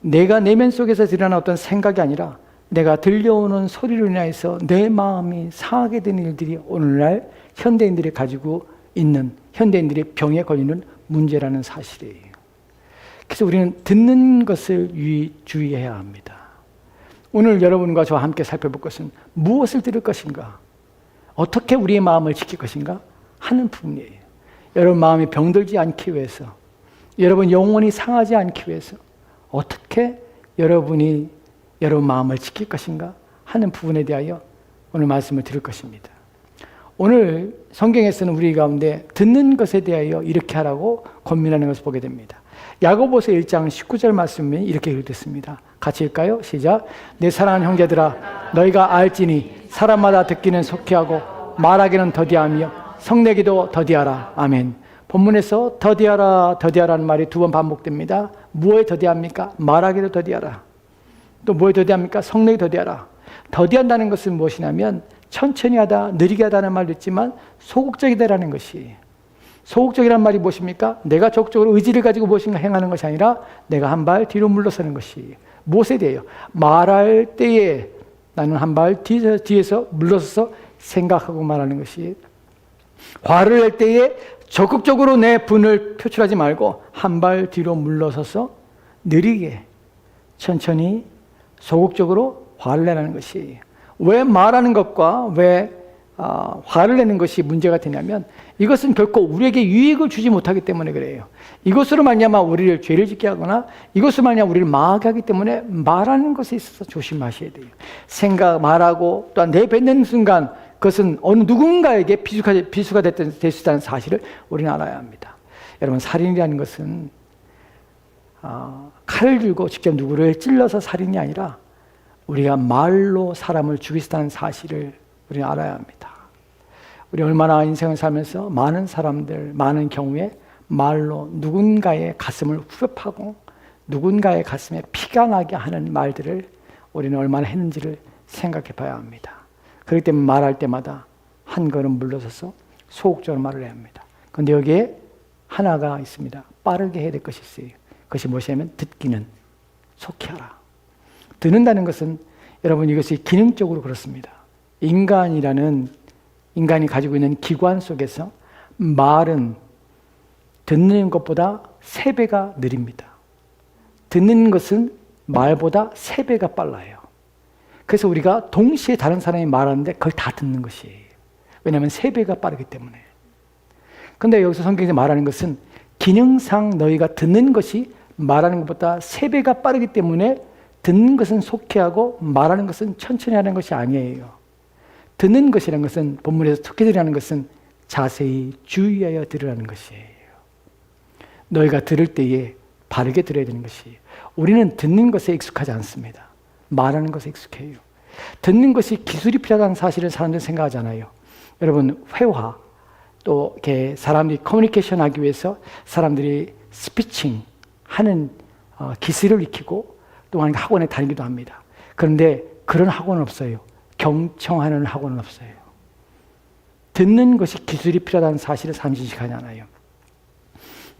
내가 내면 속에서 드러나는 어떤 생각이 아니라 내가 들려오는 소리로 인해서 내 마음이 상하게 되는 일들이 오늘날 현대인들이 가지고 있는, 현대인들의 병에 걸리는 문제라는 사실이에요. 그래서 우리는 듣는 것을 주의해야 합니다. 오늘 여러분과 저와 함께 살펴볼 것은 무엇을 들을 것인가? 어떻게 우리의 마음을 지킬 것인가? 하는 부분이에요. 여러분 마음이 병들지 않기 위해서, 여러분 영혼이 상하지 않기 위해서 어떻게 여러분 마음을 지킬 것인가 하는 부분에 대하여 오늘 말씀을 드릴 것입니다. 오늘 성경에서는 우리 가운데 듣는 것에 대하여 이렇게 하라고 권면하는 것을 보게 됩니다. 야고보서 1장 19절 말씀이 이렇게 읽겠습니다. 같이 읽을까요? 시작. 내 사랑하는 형제들아, 너희가 알지니 사람마다 듣기는 속히하고 말하기는 더디하며 성내기도 더디하라. 아멘. 본문에서 더디하라는 말이 2번 반복됩니다. 무엇에 더디합니까? 말하기도 더디하라. 또 뭐에 더디합니까? 성내기 더디하라. 더디한다는 것은 무엇이냐면 천천히 하다, 느리게 하다는 말도 있지만 소극적이다라는 것이. 소극적이란 말이 무엇입니까? 내가 적극적으로 의지를 가지고 무엇인가 행하는 것이 아니라 내가 한 발 뒤로 물러서는 것이. 무엇에 대해요? 말할 때에 나는 한 발 뒤에서 물러서서 생각하고 말하는 것이. 화를 낼 때에 적극적으로 내 분을 표출하지 말고 한 발 뒤로 물러서서 느리게, 천천히, 소극적으로 화를 내라는 것이. 왜 말하는 것과 왜 화를 내는 것이 문제가 되냐면 이것은 결코 우리에게 유익을 주지 못하기 때문에 그래요. 이것으로 말미암아 우리를 죄를 짓게 하거나 이것으로 말미암아 우리를 망하게 하기 때문에 말하는 것에 있어서 조심하셔야 돼요. 말하고 또한 내뱉는 순간 그것은 어느 누군가에게 비수가 될 수 있다는 사실을 우리는 알아야 합니다. 여러분, 살인이라는 것은 칼을 들고 직접 누구를 찔러서 살인이 아니라 우리가 말로 사람을 죽일 수 있다는 사실을 우리는 알아야 합니다. 우리 얼마나 인생을 살면서 많은 사람들, 많은 경우에 말로 누군가의 가슴을 후벼파고 누군가의 가슴에 피가 나게 하는 말들을 우리는 얼마나 했는지를 생각해 봐야 합니다. 그렇기 때문에 말할 때마다 한 걸음 물러서서 소극적으로 말을 해야 합니다. 그런데 여기에 하나가 있습니다. 빠르게 해야 될 것이 있어요. 그것이 무엇이냐면 듣기는 속히 하라. 듣는다는 것은 여러분, 이것이 기능적으로 그렇습니다. 인간이 가지고 있는 기관 속에서 말은 듣는 것보다 3배가 느립니다. 듣는 것은 말보다 3배가 빨라요. 그래서 우리가 동시에 다른 사람이 말하는데 그걸 다 듣는 것이에요. 왜냐하면 3배가 빠르기 때문에. 근데 여기서 성경에서 말하는 것은 기능상 너희가 듣는 것이 말하는 것보다 3배가 빠르기 때문에 듣는 것은 속히 하고 말하는 것은 천천히 하는 것이 아니에요. 듣는 것이라는 것은, 본문에서 속히 들으라는 것은 자세히 주의하여 들으라는 것이에요. 너희가 들을 때에 바르게 들어야 되는 것이에요. 우리는 듣는 것에 익숙하지 않습니다. 말하는 것에 익숙해요. 듣는 것이 기술이 필요하다는 사실을 사람들이 생각하잖아요. 여러분, 회화, 또 이렇게 사람들이 커뮤니케이션 하기 위해서 사람들이 스피칭 하는 기술을 익히고 또한 학원에 다니기도 합니다. 그런데 그런 학원은 없어요. 경청하는 학원은 없어요. 듣는 것이 기술이 필요하다는 사실을 사람들이 인식하지 않아요.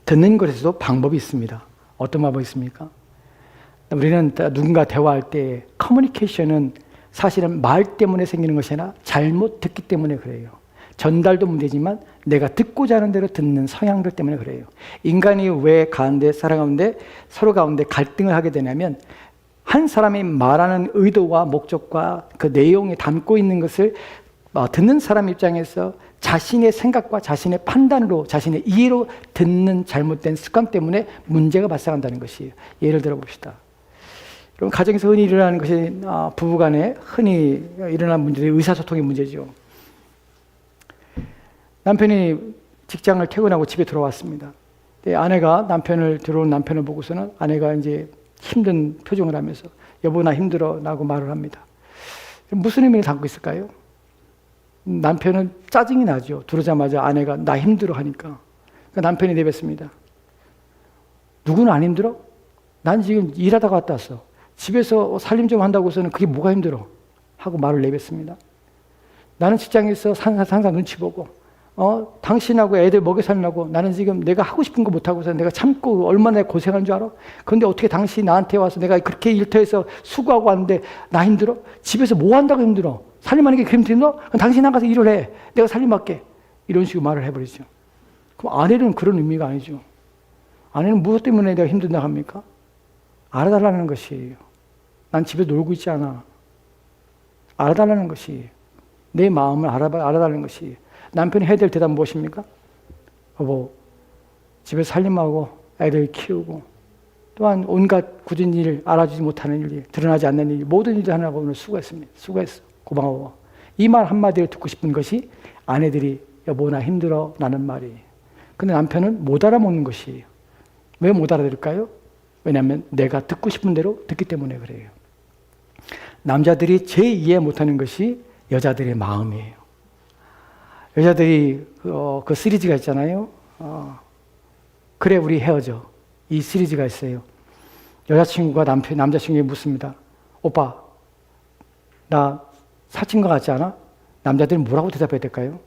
듣는 것에서도 방법이 있습니다. 어떤 방법이 있습니까? 우리는 누군가 대화할 때 커뮤니케이션은 사실은 말 때문에 생기는 것이 아니라 잘못 듣기 때문에 그래요. 전달도 문제지만 내가 듣고자 하는 대로 듣는 성향들 때문에 그래요. 인간이 왜 살아가는데 서로 가운데 갈등을 하게 되냐면, 한 사람이 말하는 의도와 목적과 그 내용에 담고 있는 것을 듣는 사람 입장에서 자신의 생각과 자신의 판단으로, 자신의 이해로 듣는 잘못된 습관 때문에 문제가 발생한다는 것이에요. 예를 들어 봅시다. 여러분, 가정에서 흔히 일어나는 것이 부부간에 흔히 일어나는 문제들이 의사소통의 문제죠. 남편이 직장을 퇴근하고 집에 들어왔습니다. 아내가 들어온 남편을 보고서는 아내가 이제 힘든 표정을 하면서 여보 나 힘들어 라고 말을 합니다. 무슨 의미를 담고 있을까요? 남편은 짜증이 나죠. 들어오자마자 아내가 나 힘들어 하니까. 그러니까 남편이 내뱉습니다. 누구는 안 힘들어? 난 지금 일하다가 왔다 왔어. 집에서 살림 좀 한다고 해서는 그게 뭐가 힘들어? 하고 말을 내뱉습니다. 나는 직장에서 항상 눈치 보고 당신하고 애들 먹여 살려고 나는 지금 내가 하고 싶은 거 못하고서 내가 참고 얼마나 고생한 줄 알아? 그런데 어떻게 당신이 나한테 와서 내가 그렇게 일터에서 수고하고 왔는데 나 힘들어? 집에서 뭐 한다고 힘들어? 살림하는 게 그렇게 힘들어? 그럼 당신 나가서 일을 해. 내가 살림할게. 이런 식으로 말을 해버리죠. 그럼 아내는 그런 의미가 아니죠. 아내는 무엇 때문에 내가 힘든다 합니까? 알아달라는 것이에요. 난 집에 놀고 있지 않아. 알아달라는 것이에요. 내 마음을 알아달라는 것이에요. 남편이 해야 될 대답은 무엇입니까? 여보, 집에 살림하고 애들 키우고 또한 온갖 굳은 일, 알아주지 못하는 일, 드러나지 않는 일, 모든 일을 하느라고 오늘 수고했습니다. 수고했어. 고마워. 이 말 한마디를 듣고 싶은 것이 아내들이 여보 나 힘들어 라는 말이에요. 근데 남편은 못 알아먹는 것이에요. 왜 못 알아들을까요? 왜냐하면 내가 듣고 싶은 대로 듣기 때문에 그래요. 남자들이 제일 이해 못하는 것이 여자들의 마음이에요. 여자들이 그 시리즈가 있잖아요. 그래 우리 헤어져. 이 시리즈가 있어요. 여자친구가 남자친구에게 묻습니다. 오빠 나 사친 것 같지 않아? 남자들은 뭐라고 대답해야 될까요?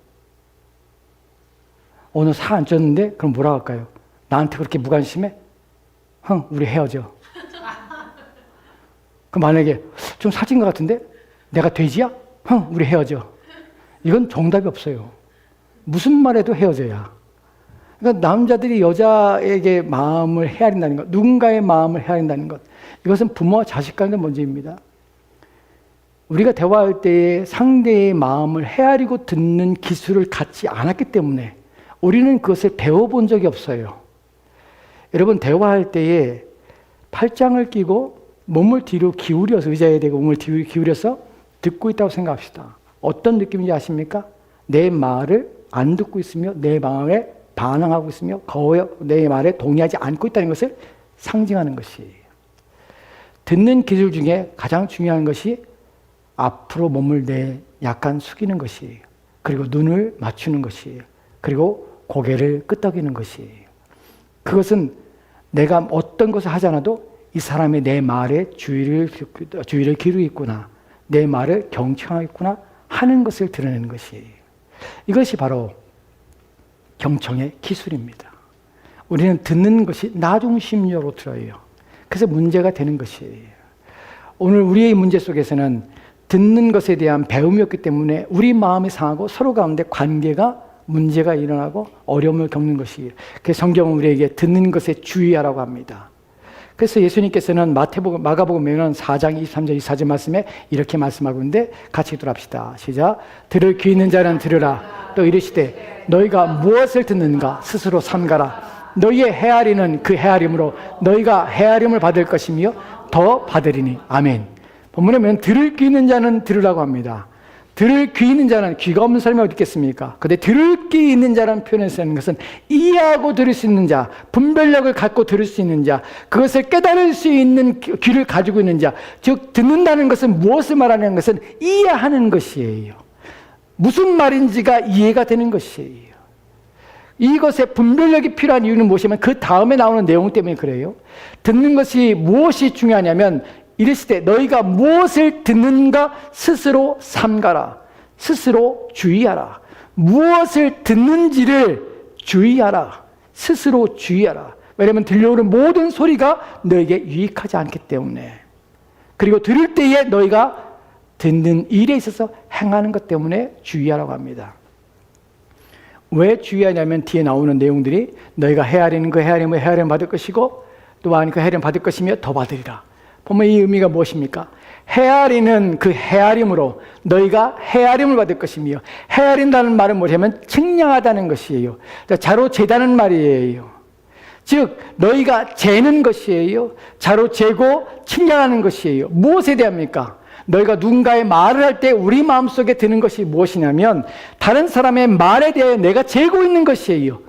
오늘 사 안 쪘는데 그럼 뭐라고 할까요? 나한테 그렇게 무관심해? 우리 헤어져. 그럼 만약에 좀 살찐 것 같은데 내가 돼지야? 우리 헤어져. 이건 정답이 없어요. 무슨 말해도 헤어져야. 그러니까 남자들이 여자에게 마음을 헤아린다는 것, 누군가의 마음을 헤아린다는 것, 이것은 부모와 자식 간의 문제입니다. 우리가 대화할 때에 상대의 마음을 헤아리고 듣는 기술을 갖지 않았기 때문에 우리는 그것을 배워본 적이 없어요. 여러분, 대화할 때에 팔짱을 끼고 몸을 뒤로 기울여서, 의자에 대고 몸을 뒤로 기울여서 듣고 있다고 생각합시다. 어떤 느낌인지 아십니까? 내 말을 안 듣고 있으며 내 마음에 반항하고 있으며 거의 내 말에 동의하지 않고 있다는 것을 상징하는 것이에요. 듣는 기술 중에 가장 중요한 것이 앞으로 몸을 약간 숙이는 것이에요. 그리고 눈을 맞추는 것이에요. 그리고 고개를 끄덕이는 것이에요. 그것은 내가 어떤 것을 하지 않아도 이 사람이 내 말에 주의를 기울이고 있구나, 내 말을 경청하고 있구나 하는 것을 드러내는 것이에요. 이것이 바로 경청의 기술입니다. 우리는 듣는 것이 나 중심적으로 들어요. 그래서 문제가 되는 것이에요. 오늘 우리의 문제 속에서는 듣는 것에 대한 배움이 없기 때문에 우리 마음이 상하고 서로 가운데 관계가 문제가 일어나고 어려움을 겪는 것이에요. 그래서 성경은 우리에게 듣는 것에 주의하라고 합니다. 그래서 예수님께서는 마가복음에는 4장 23절 24절 말씀에 이렇게 말씀하고 있는데 같이 들합시다. 시작. 들을 귀 있는 자는 들으라. 또 이르시되 너희가 무엇을 듣는가 스스로 삼가라. 너희의 헤아리는 그 헤아림으로 너희가 헤아림을 받을 것이며 더 받으리니. 아멘. 본문에 보면 들을 귀 있는 자는 들으라고 합니다. 들을 귀 있는 자는, 귀가 없는 사람이 어디 있겠습니까? 근데 들을 귀 있는 자라는 표현을 쓰는 것은 이해하고 들을 수 있는 자, 분별력을 갖고 들을 수 있는 자, 그것을 깨달을 수 있는 귀를 가지고 있는 자. 즉 듣는다는 것은 무엇을 말하는 것은 이해하는 것이에요. 무슨 말인지가 이해가 되는 것이에요. 이것에 분별력이 필요한 이유는 무엇이냐면 그 다음에 나오는 내용 때문에 그래요. 듣는 것이 무엇이 중요하냐면 이르시되 너희가 무엇을 듣는가 스스로 삼가라. 스스로 주의하라. 무엇을 듣는지를 주의하라. 스스로 주의하라. 왜냐하면 들려오는 모든 소리가 너에게 유익하지 않기 때문에, 그리고 들을 때에 너희가 듣는 일에 있어서 행하는 것 때문에 주의하라고 합니다. 왜 주의하냐면 뒤에 나오는 내용들이 너희가 헤아리는 그 헤아림을 헤아림 받을 것이고 또한 그 헤아림 받을 것이며 더 받으리라. 보면 이 의미가 무엇입니까? 헤아리는 그 헤아림으로 너희가 헤아림을 받을 것이며, 헤아린다는 말은 뭐냐면 측량하다는 것이에요. 자로 재다는 말이에요. 즉 너희가 재는 것이에요. 자로 재고 측량하는 것이에요. 무엇에 대합니까? 너희가 누군가의 말을 할 때 우리 마음속에 드는 것이 무엇이냐면 다른 사람의 말에 대해 내가 재고 있는 것이에요.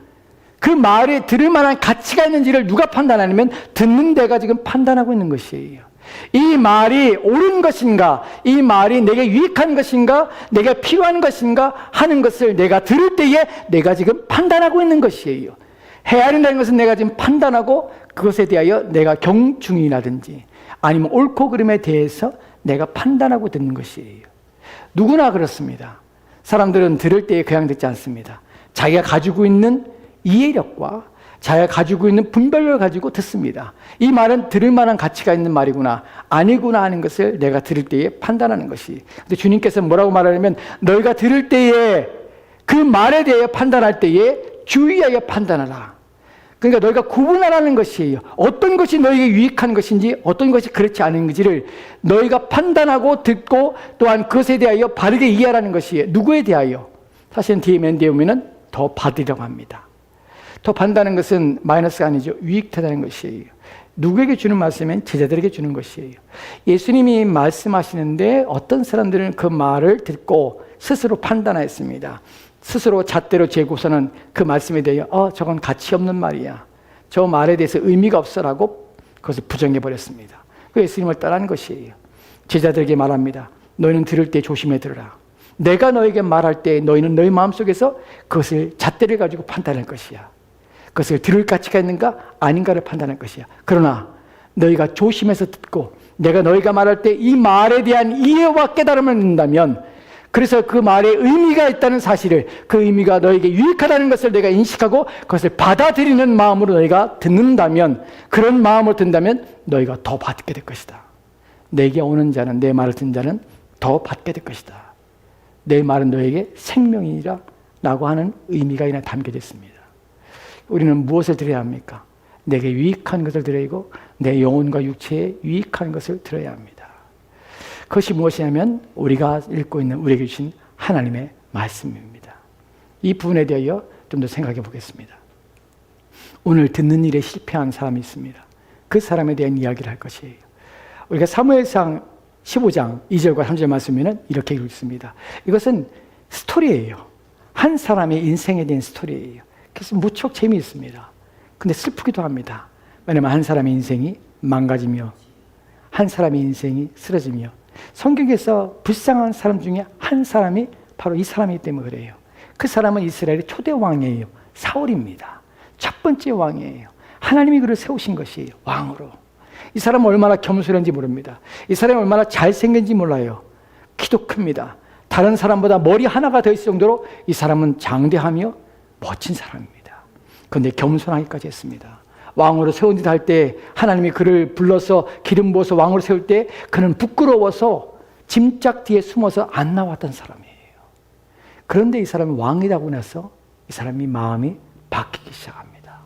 그 말에 들을 만한 가치가 있는지를 누가 판단하냐면 듣는 내가 지금 판단하고 있는 것이에요. 이 말이 옳은 것인가, 이 말이 내게 유익한 것인가, 내가 필요한 것인가 하는 것을 내가 들을 때에 내가 지금 판단하고 있는 것이에요. 헤아린다는 것은 내가 지금 판단하고 그것에 대하여 내가 경중이라든지 아니면 옳고 그름에 대해서 내가 판단하고 듣는 것이에요. 누구나 그렇습니다. 사람들은 들을 때에 그냥 듣지 않습니다. 자기가 가지고 있는 이해력과 자기가 가지고 있는 분별력을 가지고 듣습니다. 이 말은 들을 만한 가치가 있는 말이구나, 아니구나 하는 것을 내가 들을 때에 판단하는 것이. 근데 주님께서 뭐라고 말하냐면 너희가 들을 때에 그 말에 대해 판단할 때에 주의하여 판단하라. 그러니까 너희가 구분하라는 것이에요. 어떤 것이 너희에게 유익한 것인지 어떤 것이 그렇지 않은 것인지를 너희가 판단하고 듣고 또한 그것에 대하여 바르게 이해하라는 것이에요. 누구에 대하여? 사실은 뒤에 맨 뒤에 보면 더 받으려고 합니다. 더 받는다는 것은 마이너스가 아니죠. 유익되다는 것이에요. 누구에게 주는 말씀은 제자들에게 주는 것이에요. 예수님이 말씀하시는데 어떤 사람들은 그 말을 듣고 스스로 판단하였습니다. 스스로 잣대로 재고서는 그 말씀에 대하여 저건 가치 없는 말이야, 저 말에 대해서 의미가 없어라고 그것을 부정해버렸습니다. 그 예수님을 따라한 것이에요. 제자들에게 말합니다. 너희는 들을 때 조심해 들으라. 내가 너에게 말할 때 너희는 너희 마음속에서 그것을 잣대를 가지고 판단할 것이야. 그것을 들을 가치가 있는가 아닌가를 판단할 것이야. 그러나 너희가 조심해서 듣고 내가 너희가 말할 때 이 말에 대한 이해와 깨달음을 얻는다면, 그래서 그 말에 의미가 있다는 사실을, 그 의미가 너에게 유익하다는 것을 내가 인식하고 그것을 받아들이는 마음으로 너희가 듣는다면, 그런 마음으로 듣는다면 너희가 더 받게 될 것이다. 내게 오는 자는, 내 말을 듣는 자는 더 받게 될 것이다. 내 말은 너에게 생명이라 라고 하는 의미가 이나 담겨져 있습니다. 우리는 무엇을 들어야 합니까? 내게 유익한 것을 들어야 하고 내 영혼과 육체에 유익한 것을 들어야 합니다. 그것이 무엇이냐면 우리가 읽고 있는 우리에게 주신 하나님의 말씀입니다. 이 부분에 대하여 좀 더 생각해 보겠습니다. 오늘 듣는 일에 실패한 사람이 있습니다. 그 사람에 대한 이야기를 할 것이에요. 우리가 사무엘상 15장 2절과 3절 말씀에는 이렇게 읽습니다. 이것은 스토리예요. 한 사람의 인생에 대한 스토리예요. 그래서 무척 재미있습니다. 근데 슬프기도 합니다. 왜냐하면 한 사람의 인생이 망가지며 한 사람의 인생이 쓰러지며 성경에서 불쌍한 사람 중에 한 사람이 바로 이 사람이기 때문에 그래요. 그 사람은 이스라엘의 초대 왕이에요. 사울입니다. 첫 번째 왕이에요. 하나님이 그를 세우신 것이에요. 왕으로. 이 사람은 얼마나 겸손한지 모릅니다. 이 사람이 얼마나 잘생긴지 몰라요. 키도 큽니다. 다른 사람보다 머리 하나가 더 있을 정도로 이 사람은 장대하며 멋진 사람입니다. 그런데 겸손하기까지 했습니다. 왕으로 세운 듯 할 때 하나님이 그를 불러서 기름 부어서 왕으로 세울 때 그는 부끄러워서 짐짝 뒤에 숨어서 안 나왔던 사람이에요. 그런데 이 사람이 왕이 되고 나서 이 사람이 마음이 바뀌기 시작합니다.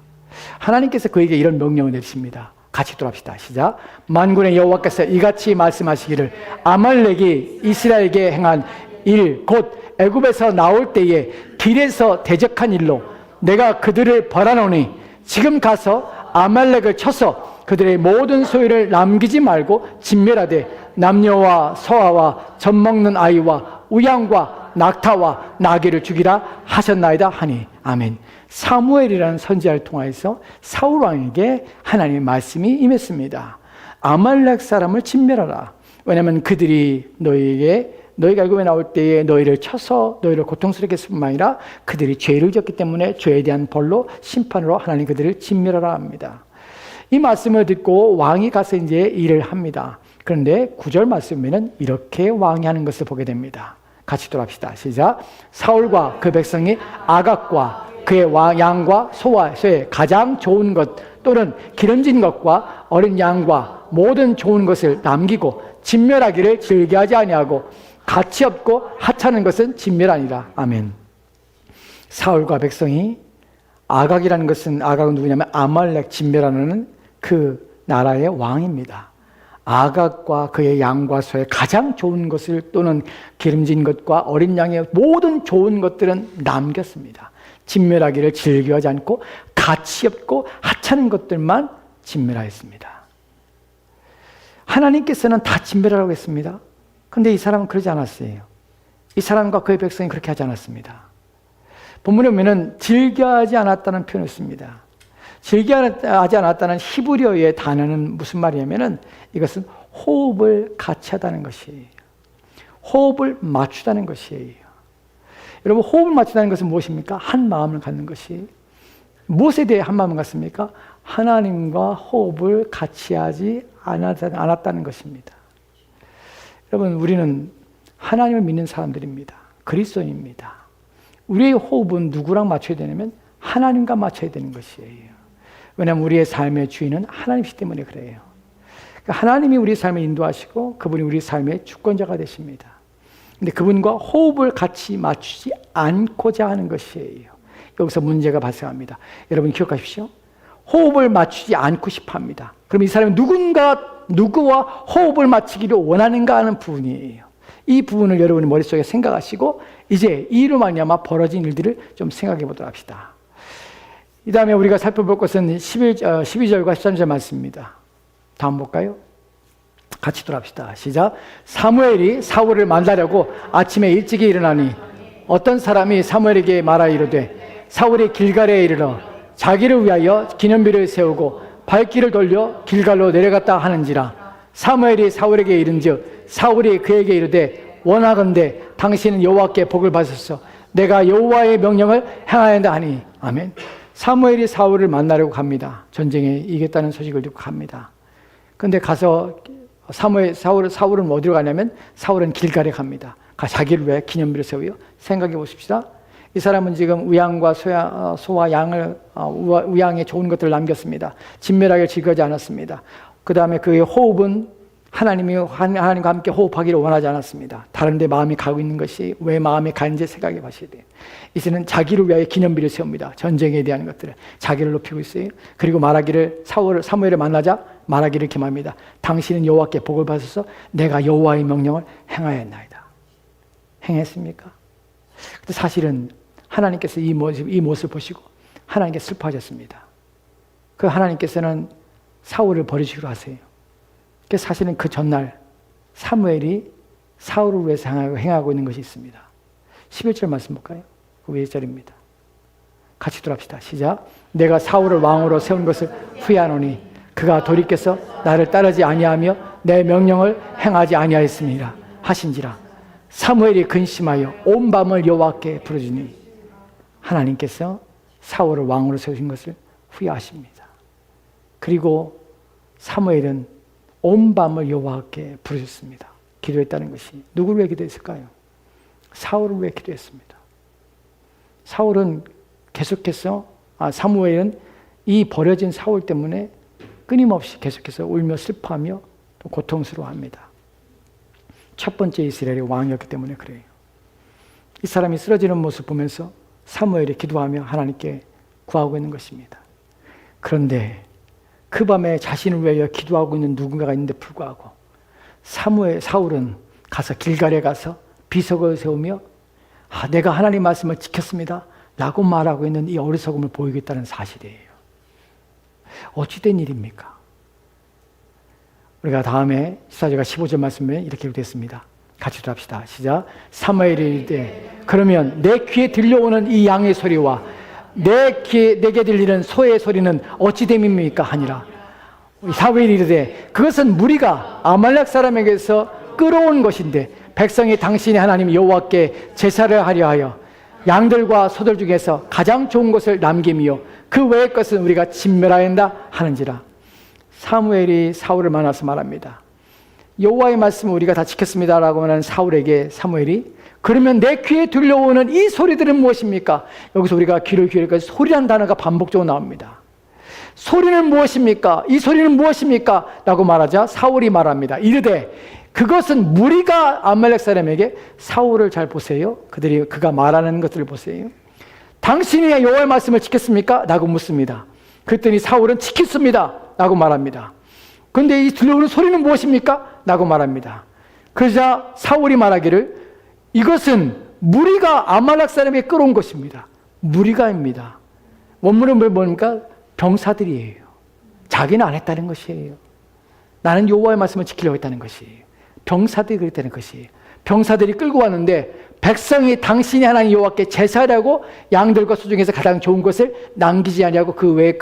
하나님께서 그에게 이런 명령을 내리십니다. 같이 돌아갑시다. 시작. 만군의 여호와께서 이같이 말씀하시기를 아말렉이 이스라엘에게 행한 일 곧 애굽에서 나올 때에 길에서 대적한 일로 내가 그들을 벌하노니 지금 가서 아말렉을 쳐서 그들의 모든 소유를 남기지 말고 진멸하되 남녀와 소아와 젖먹는 아이와 우양과 낙타와 나귀를 죽이라 하셨나이다 하니 아멘. 사무엘이라는 선지자를 통하여서 사울 왕에게 하나님의 말씀이 임했습니다. 아말렉 사람을 진멸하라. 왜냐하면 그들이 너희가 애굽에 나올 때에 너희를 쳐서 너희를 고통스럽게 했을 뿐만 아니라 그들이 죄를 지었기 때문에 죄에 대한 벌로 심판으로 하나님 그들을 진멸하라 합니다. 이 말씀을 듣고 왕이 가서 이제 일을 합니다. 그런데 9절 말씀에는 이렇게 왕이 하는 것을 보게 됩니다. 같이 돌아갑시다. 시작. 사울과 그 백성이 아각과 그의 양과 소와 쇠 가장 좋은 것 또는 기름진 것과 어린 양과 모든 좋은 것을 남기고 진멸하기를 즐겨하지 아니하고 가치 없고 하찮은 것은 진멸하니라. 아멘. 사울과 백성이 아각이라는 것은 아각은 누구냐면 아말렉 진멸하는 그 나라의 왕입니다. 아각과 그의 양과 소의 가장 좋은 것을 또는 기름진 것과 어린 양의 모든 좋은 것들은 남겼습니다. 진멸하기를 즐겨하지 않고 가치 없고 하찮은 것들만 진멸하였습니다. 하나님께서는 다 진멸하라고 했습니다. 그런데 이 사람은 그러지 않았어요. 이 사람과 그의 백성이 그렇게 하지 않았습니다. 본문에 보면 즐겨하지 않았다는 표현을 씁니다. 즐겨하지 않았다는 히브리어의 단어는 무슨 말이냐면 이것은 호흡을 같이 하다는 것이에요. 호흡을 맞추다는 것이에요. 여러분 호흡을 맞추다는 것은 무엇입니까? 한 마음을 갖는 것이. 무엇에 대해 한 마음을 갖습니까? 하나님과 호흡을 같이 하지 않았다는 것입니다. 여러분 우리는 하나님을 믿는 사람들입니다. 그리스도인입니다. 우리의 호흡은 누구랑 맞춰야 되냐면 하나님과 맞춰야 되는 것이에요. 왜냐하면 우리의 삶의 주인은 하나님이기 때문에 그래요. 그러니까 하나님이 우리 삶을 인도하시고 그분이 우리 삶의 주권자가 되십니다. 근데 그분과 호흡을 같이 맞추지 않고자 하는 것이에요. 여기서 문제가 발생합니다. 여러분 기억하십시오. 호흡을 맞추지 않고 싶어 합니다. 그럼 이 사람이 누구와 호흡을 맞추기를 원하는가 하는 부분이에요. 이 부분을 여러분의 머릿속에 생각하시고 이제 이로 말미암아 벌어진 일들을 좀 생각해 보도록 합시다. 이 다음에 우리가 살펴볼 것은 12절과 13절 말씀입니다. 다음 볼까요? 같이 돌아갑시다. 시작. 사무엘이 사울을 만나려고 아침에 일찍이 일어나니 어떤 사람이 사무엘에게 말하 이르되 사울이 길갈에 이르러 자기를 위하여 기념비를 세우고 발길을 돌려 길갈로 내려갔다 하는지라. 사무엘이 사울에게 이른즉 사울이 그에게 이르되 원하건대 당신은 여호와께 복을 받으소서. 내가 여호와의 명령을 행하였다 하니. 아멘. 사무엘이 사울을 만나려고 갑니다. 전쟁에 이겼다는 소식을 듣고 갑니다. 그런데 가서 사울은 어디로 가냐면 사울은 길갈에 갑니다. 자기를 위해 기념비를 세우요. 생각해 보십시다. 이 사람은 지금 우양과 소와 양을 우양에 좋은 것들을 남겼습니다. 진멸하게 즐거워하지 않았습니다. 그 다음에 그의 호흡은 하나님과 함께 호흡하기를 원하지 않았습니다. 다른 데 마음이 가고 있는 것이 왜 마음이 가는지 생각해 보셔야 돼요. 이제는 자기를 위하여 기념비를 세웁니다. 전쟁에 대한 것들을 자기를 높이고 있어요. 그리고 말하기를 사무엘을 만나자 말하기를 이렇게 말합니다. 당신은 여호와께 복을 받아서 내가 여호와의 명령을 행하였나이다. 행했습니까? 근데 사실은 하나님께서 이 모습을 보시고 하나님께 슬퍼하셨습니다. 그 하나님께서는 사울을 버리시기로 하세요. 그래서 사실은 그 전날 사무엘이 사울을 위해서 행하고 있는 것이 있습니다. 11절 말씀 볼까요? 그 위에 절입니다. 같이 돌아합시다. 시작. 내가 사울을 왕으로 세운 것을 후회하노니 그가 돌이켜서 나를 따르지 아니하며 내 명령을 행하지 아니하였습니다. 하신지라. 사무엘이 근심하여 온 밤을 여호와께 부르짖으니 하나님께서 사울을 왕으로 세우신 것을 후회하십니다. 그리고 사무엘은 온 밤을 여호와께 부르셨습니다. 기도했다는 것이 누구를 위해 기도했을까요? 사울을 위해 기도했습니다. 사울은 계속해서 사무엘은 이 버려진 사울 때문에 끊임없이 계속해서 울며 슬퍼하며 또 고통스러워합니다. 첫 번째 이스라엘의 왕이었기 때문에 그래요. 이 사람이 쓰러지는 모습 보면서 사무엘이 기도하며 하나님께 구하고 있는 것입니다. 그런데 그 밤에 자신을 위하여 기도하고 있는 누군가가 있는데 불구하고 사울은 가서 길갈에 가서 비석을 세우며 내가 하나님 말씀을 지켰습니다 라고 말하고 있는 이 어리석음을 보이겠다는 사실이에요. 어찌된 일입니까? 우리가 다음에 사제가 15절 말씀에 이렇게 됐습니다. 같이 합시다. 시작. 사무엘이 이르되 그러면 내 귀에 들려오는 이 양의 소리와 내게 들리는 소의 소리는 어찌됨입니까? 하니라. 사무엘이 이르되 그것은 무리가 아말렉 사람에게서 끌어온 것인데 백성이 당신의 하나님 여호와께 제사를 하려 하여 양들과 소들 중에서 가장 좋은 것을 남김이요 그 외의 것은 우리가 진멸하였다 하는지라. 사무엘이 사울을 만나서 말합니다. 여호와의 말씀을 우리가 다 지켰습니다 라고 하는 사울에게 사무엘이 그러면 내 귀에 들려오는 이 소리들은 무엇입니까? 여기서 우리가 귀를 기울이니까 소리라는 단어가 반복적으로 나옵니다. 소리는 무엇입니까? 이 소리는 무엇입니까? 라고 말하자 사울이 말합니다. 이르되 그것은 무리가 아말렉 사람에게 사울을 잘 보세요. 그가 말하는 것들을 보세요. 당신이 여호와의 말씀을 지켰습니까? 라고 묻습니다. 그랬더니 사울은 지켰습니다 라고 말합니다. 그런데 이 들려오는 소리는 무엇입니까? 라고 말합니다. 그러자 사울이 말하기를 이것은 무리가 아말렉 사람에게 끌어온 것입니다. 무리가입니다. 원문은 뭡니까? 병사들이에요. 자기는 안 했다는 것이에요. 나는 여호와의 말씀을 지키려고 했다는 것이에요. 병사들이 그랬다는 것이에요. 병사들이 끌고 왔는데 백성이 당신이 하나님 여호와께 제사하고 양들과 소 중에서 가장 좋은 것을 남기지 아니하고 그 외의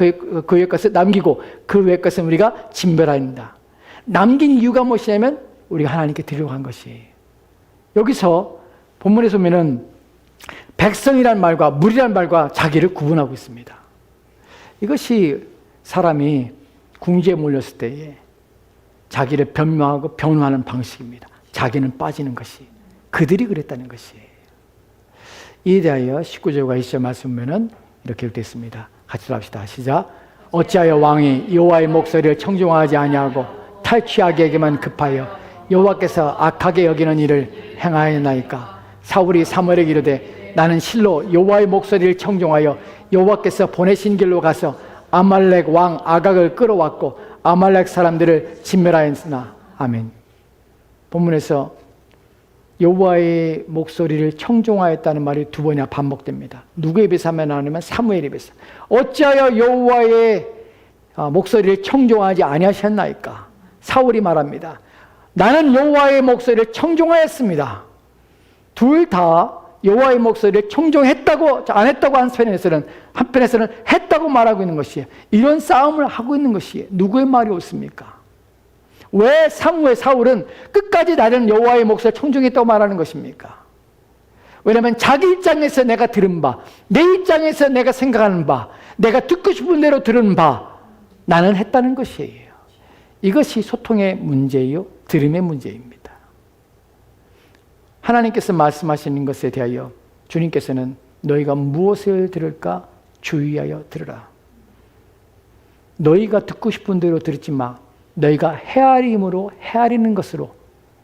것을 남기고 그 외의 것은 우리가 진멸하였다. 남긴 이유가 무엇이냐면 우리가 하나님께 드리려고 한 것이에요. 여기서 본문에서 보면은 백성이란 말과 무리란 말과 자기를 구분하고 있습니다. 이것이 사람이 궁지에 몰렸을 때에 자기를 변명하고 변호하는 방식입니다. 자기는 빠지는 것이. 그들이 그랬다는 것이에요. 이에 대하여 19절과 20절 말씀 보면은 이렇게 되어 있습니다. 같이 합시다. 시작. 어찌하여 왕이 여호와의 목소리를 청종하지 아니하고 탈취하기에게만 급하여 여호와께서 악하게 여기는 일을 행하였나이까. 사울이 사무엘에게 이르되 나는 실로 여호와의 목소리를 청종하여 여호와께서 보내신 길로 가서 아말렉 왕 아각을 끌어왔고 아말렉 사람들을 진멸하였으나. 아멘. 본문에서 여호와의 목소리를 청종하였다는 말이 두 번이나 반복됩니다. 누구에 비해서 나오냐면 사무엘에 비해서. 어찌하여 여호와의 목소리를 청종하지 아니하셨나이까. 사울이 말합니다. 나는 여호와의 목소리를 청종하였습니다. 둘 다 여호와의 목소리를 청종했다고 안 했다고 한편에서는 했다고 말하고 있는 것이에요. 이런 싸움을 하고 있는 것이에요. 누구의 말이 옳습니까? 왜 사울은 끝까지 나는 여호와의 목소리를 청종했다고 말하는 것입니까? 왜냐하면 자기 입장에서 내가 들은 바, 내 입장에서 내가 생각하는 바, 내가 듣고 싶은 대로 들은 바, 나는 했다는 것이에요. 이것이 소통의 문제요, 들음의 문제입니다. 하나님께서 말씀하시는 것에 대하여 주님께서는 너희가 무엇을 들을까 주의하여 들으라. 너희가 듣고 싶은 대로 듣지 마. 너희가 헤아리는 것으로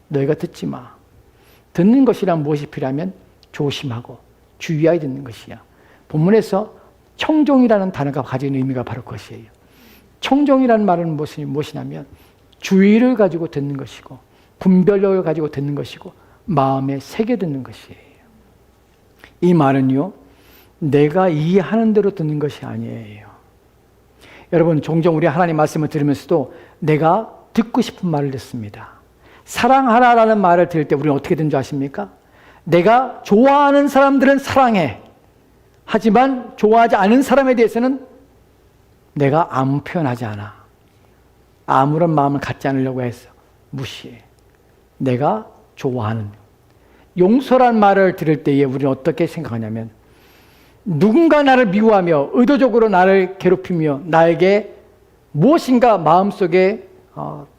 너희가 듣지 마. 듣는 것이란 무엇이 필요하면 조심하고 주의하여 듣는 것이야. 본문에서 청종이라는 단어가 가진 의미가 바로 그것이에요. 청종이라는 말은 무엇이냐면 주의를 가지고 듣는 것이고 분별력을 가지고 듣는 것이고 마음에 새겨 듣는 것이에요. 이 말은요, 내가 이해하는 대로 듣는 것이 아니에요. 여러분, 종종 우리 하나님 말씀을 들으면서도 내가 듣고 싶은 말을 듣습니다. 사랑하라라는 말을 들을 때 우리는 어떻게 듣는 줄 아십니까? 내가 좋아하는 사람들은 사랑해 하지만 좋아하지 않은 사람에 대해서는 내가 아무 표현하지 않아. 아무런 마음을 갖지 않으려고 해서 무시해. 내가 좋아하는. 용서란 말을 들을 때에 우리는 어떻게 생각하냐면 누군가 나를 미워하며 의도적으로 나를 괴롭히며 나에게 무엇인가 마음속에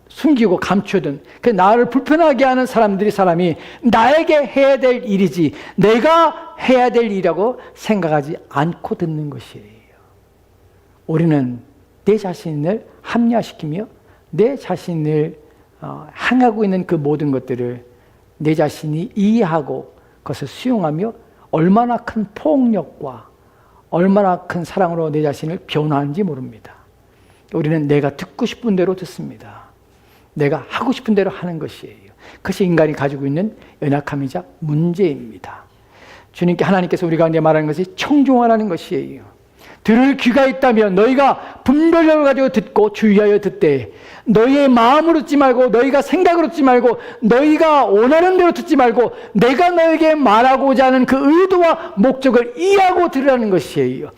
숨기고 감추든 나를 불편하게 하는 사람이 나에게 해야 될 일이지 내가 해야 될 일이라고 생각하지 않고 듣는 것이에요. 우리는 내 자신을 합리화시키며 내 자신을 향하고 있는 그 모든 것들을 내 자신이 이해하고 그것을 수용하며 얼마나 큰 폭력과 얼마나 큰 사랑으로 내 자신을 변화하는지 모릅니다. 우리는 내가 듣고 싶은 대로 듣습니다. 내가 하고 싶은 대로 하는 것이에요. 그것이 인간이 가지고 있는 연약함이자 문제입니다. 주님께 하나님께서 우리 가운데 말하는 것이 청종하라는 것이에요. 들을 귀가 있다면 너희가 분별력을 가지고 듣고 주의하여 듣되 너희의 마음으로 듣지 말고 너희가 생각으로 듣지 말고 너희가 원하는 대로 듣지 말고 내가 너에게 말하고자 하는 그 의도와 목적을 이해하고 들으라는 것이에요.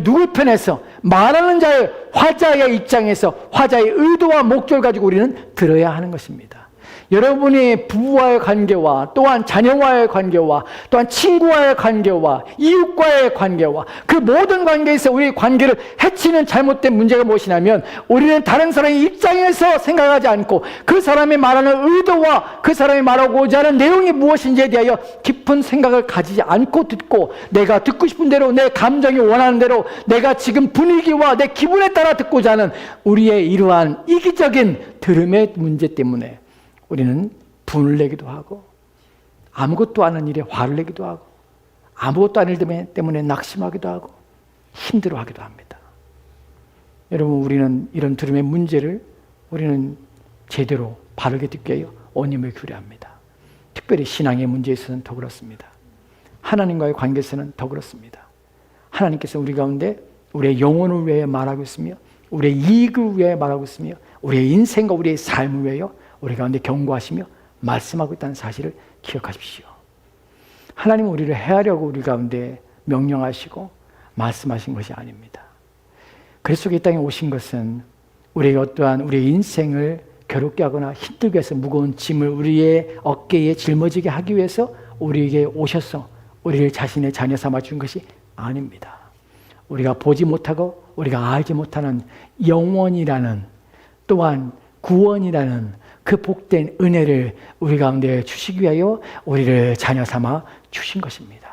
누구 편에서 말하는 자의 화자의 입장에서 화자의 의도와 목적을 가지고 우리는 들어야 하는 것입니다. 여러분의 부부와의 관계와 또한 자녀와의 관계와 또한 친구와의 관계와 이웃과의 관계와 그 모든 관계에서 우리의 관계를 해치는 잘못된 문제가 무엇이냐면 우리는 다른 사람의 입장에서 생각하지 않고 그 사람이 말하는 의도와 그 사람이 말하고자 하는 내용이 무엇인지에 대하여 깊은 생각을 가지지 않고 듣고 내가 듣고 싶은 대로 내 감정이 원하는 대로 내가 지금 분위기와 내 기분에 따라 듣고자 하는 우리의 이러한 이기적인 들음의 문제 때문에 우리는 분을 내기도 하고 아무것도 아닌 일에 화를 내기도 하고 아무것도 아닌 일 때문에 낙심하기도 하고 힘들어하기도 합니다. 여러분 우리는 이런 들음의 문제를 우리는 제대로 바르게 듣기 위하여 온님을 기울여합니다. 특별히 신앙의 문제에 있어서는 더 그렇습니다. 하나님과의 관계에서는 더 그렇습니다. 하나님께서 우리 가운데 우리의 영혼을 위해 말하고 있으며 우리의 이익을 위해 말하고 있으며 우리의 인생과 우리의 삶을 위하여 우리 가운데 경고하시며 말씀하고 있다는 사실을 기억하십시오. 하나님은 우리를 해하려고 우리 가운데 명령하시고 말씀하신 것이 아닙니다. 그리스도가 이 땅에 오신 것은 우리에게 어떠한 우리의 인생을 괴롭게 하거나 힘들게 해서 무거운 짐을 우리의 어깨에 짊어지게 하기 위해서 우리에게 오셔서 우리를 자신의 자녀 삼아 준 것이 아닙니다. 우리가 보지 못하고 우리가 알지 못하는 영원이라는 또한 구원이라는 그 복된 은혜를 우리 가운데 주시기 위하여 우리를 자녀 삼아 주신 것입니다.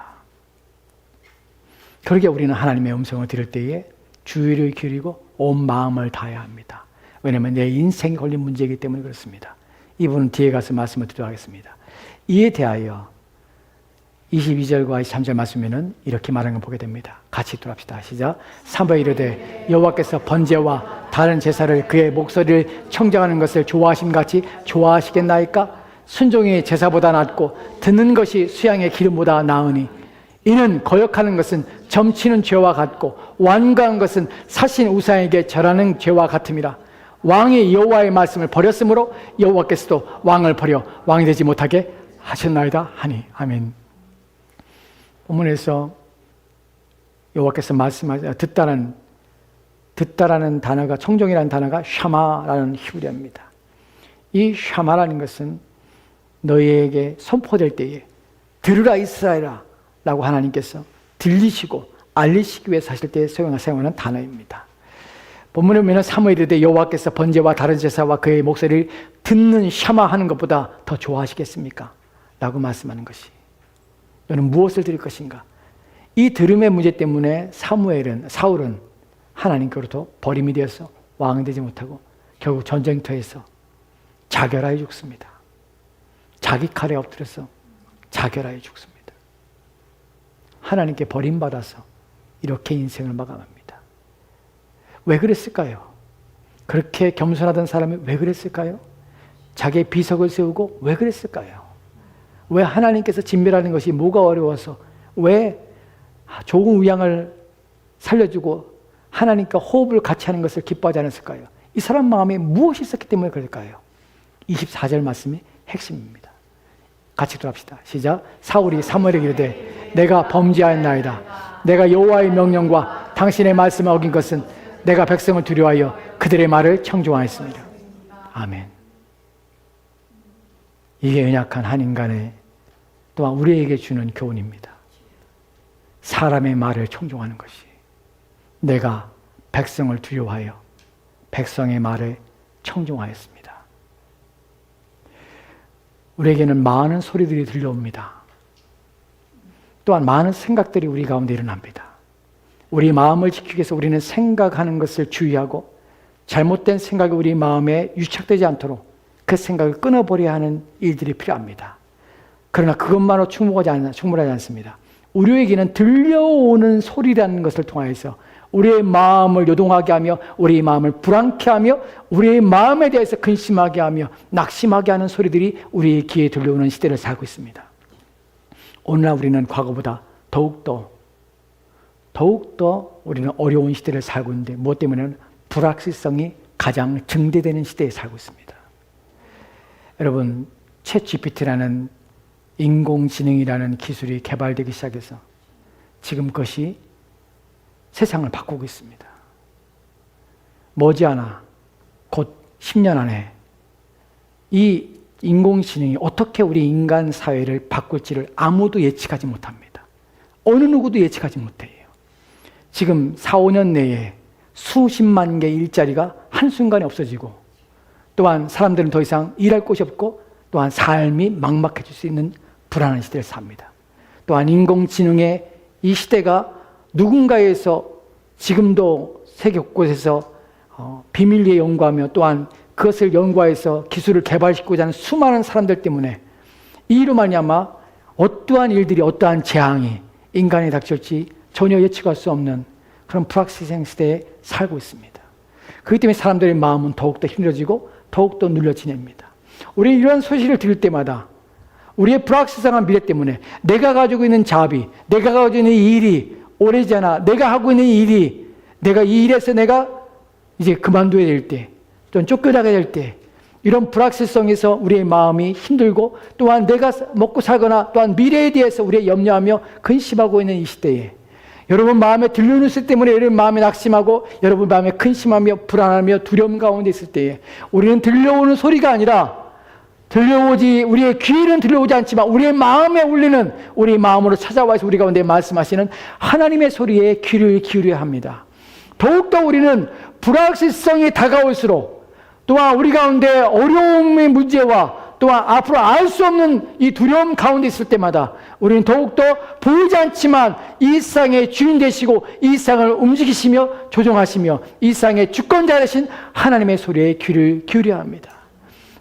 그러기에 우리는 하나님의 음성을 들을 때에 주의를 기울이고 온 마음을 다해야 합니다. 왜냐하면 내 인생에 걸린 문제이기 때문에 그렇습니다. 이분은 뒤에 가서 말씀을 드리도록 하겠습니다. 이에 대하여 22절과 23절 말씀에는 이렇게 말하는 걸 보게 됩니다. 같이 읽도록 시작. 사무엘이 이르되 여호와께서 번제와 다른 제사를 그의 목소리를 청정하는 것을 좋아하심같이 좋아하시겠나이까? 순종이 제사보다 낫고 듣는 것이 수양의 기름보다 나으니 이는 거역하는 것은 점치는 죄와 같고 완고한 것은 사신 우상에게 절하는 죄와 같음이라. 왕이 여호와의 말씀을 버렸으므로 여호와께서도 왕을 버려 왕이 되지 못하게 하셨나이다 하니. 아멘. 본문에서 여호와께서 말씀하자 듣다라는 단어가 청종이라는 단어가 샤마라는 히브리어입니다. 이 샤마라는 것은 너희에게 선포될 때에 들으라 이스라엘아 라고 하나님께서 들리시고 알리시기 위해서 하실 때에 사용하는 단어입니다. 본문에 보면 사무엘이 이르되 여호와께서 번제와 다른 제사와 그의 목소리를 듣는 샤마하는 것보다 더 좋아하시겠습니까? 라고 말씀하는 것이 너는 무엇을 드릴 것인가? 이 들음의 문제 때문에 사울은 하나님께로부터 버림이 되어서 왕이 되지 못하고 결국 전쟁터에서 자결하여 죽습니다. 자기 칼에 엎드려서 자결하여 죽습니다. 하나님께 버림받아서 이렇게 인생을 마감합니다. 왜 그랬을까요? 그렇게 겸손하던 사람이 왜 그랬을까요? 자기의 비석을 세우고 왜 그랬을까요? 왜 하나님께서 진멸하는 것이 뭐가 어려워서 왜 좋은 의향을 살려주고 하나님과 호흡을 같이 하는 것을 기뻐하지 않았을까요? 이 사람 마음에 무엇이 있었기 때문에 그럴까요? 24절 말씀이 핵심입니다. 같이 들어갑시다. 시작. 사울이 사무엘에게 이르되 내가 범죄하였나이다. 내가 여호와의 명령과 당신의 말씀을 어긴 것은 내가 백성을 두려워하여 그들의 말을 청종하였습니다. 아멘. 이게 연약한 한 인간의 또한 우리에게 주는 교훈입니다. 사람의 말을 청종하는 것이, 내가 백성을 두려워하여 백성의 말을 청종하였습니다. 우리에게는 많은 소리들이 들려옵니다. 또한 많은 생각들이 우리 가운데 일어납니다. 우리 마음을 지키기 위해서 우리는 생각하는 것을 주의하고 잘못된 생각이 우리 마음에 유착되지 않도록 그 생각을 끊어버려야 하는 일들이 필요합니다. 그러나 그것만으로 충분하지 않습니다. 우리에게는 들려오는 소리라는 것을 통하여서 우리의 마음을 요동하게 하며 우리의 마음을 불안케 하며 우리의 마음에 대해서 근심하게 하며 낙심하게 하는 소리들이 우리의 귀에 들려오는 시대를 살고 있습니다. 오늘날 우리는 과거보다 더욱더 우리는 어려운 시대를 살고 있는데 무엇 때문에는 불확실성이 가장 증대되는 시대에 살고 있습니다. 여러분, 챗GPT라는 인공지능이라는 기술이 개발되기 시작해서 지금 그것이 세상을 바꾸고 있습니다. 머지않아 곧 10년 안에 이 인공지능이 어떻게 우리 인간 사회를 바꿀지를 아무도 예측하지 못합니다. 어느 누구도 예측하지 못해요. 지금 4, 5년 내에 수십만 개의 일자리가 한순간에 없어지고 또한 사람들은 더 이상 일할 곳이 없고 또한 삶이 막막해질 수 있는 불안한 시대를 삽니다. 또한 인공지능의 이 시대가 누군가에서 지금도 세계 곳곳에서 비밀리에 연구하며 또한 그것을 연구해서 기술을 개발시키고자 하는 수많은 사람들 때문에 이로 말미암아 어떠한 일들이 어떠한 재앙이 인간에 닥칠지 전혀 예측할 수 없는 그런 불확실성 시대에 살고 있습니다. 그렇기 때문에 사람들의 마음은 더욱더 힘들어지고 더욱더 눌려 지냅니다. 우리 이러한 소식을 들을 때마다 우리의 불확실성한 미래 때문에 내가 가지고 있는 자비, 내가 가지고 있는 이 일이 오래지 않아 내가 하고 있는 이 일이 내가 이 일에서 내가 이제 그만둬야 될 때 또는 쫓겨나게 될 때 이런 불확실성에서 우리의 마음이 힘들고 또한 내가 먹고 살거나 또한 미래에 대해서 우리가 염려하며 근심하고 있는 이 시대에 여러분 마음에 들려오는 수 때문에 여러분 마음에 낙심하고 여러분 마음에 근심하며 불안하며 두려움 가운데 있을 때에 우리는 들려오는 소리가 아니라 우리의 귀에는 들려오지 않지만 우리의 마음에 울리는 우리 마음으로 찾아와서 우리 가운데 말씀하시는 하나님의 소리에 귀를 기울여야 합니다. 더욱더 우리는 불확실성이 다가올수록 또한 우리 가운데 어려움의 문제와 또한 앞으로 알 수 없는 이 두려움 가운데 있을 때마다 우리는 더욱더 보이지 않지만 이 세상의 주인 되시고 이 세상을 움직이시며 조종하시며 이 세상의 주권자 되신 하나님의 소리에 귀를 기울여야 합니다.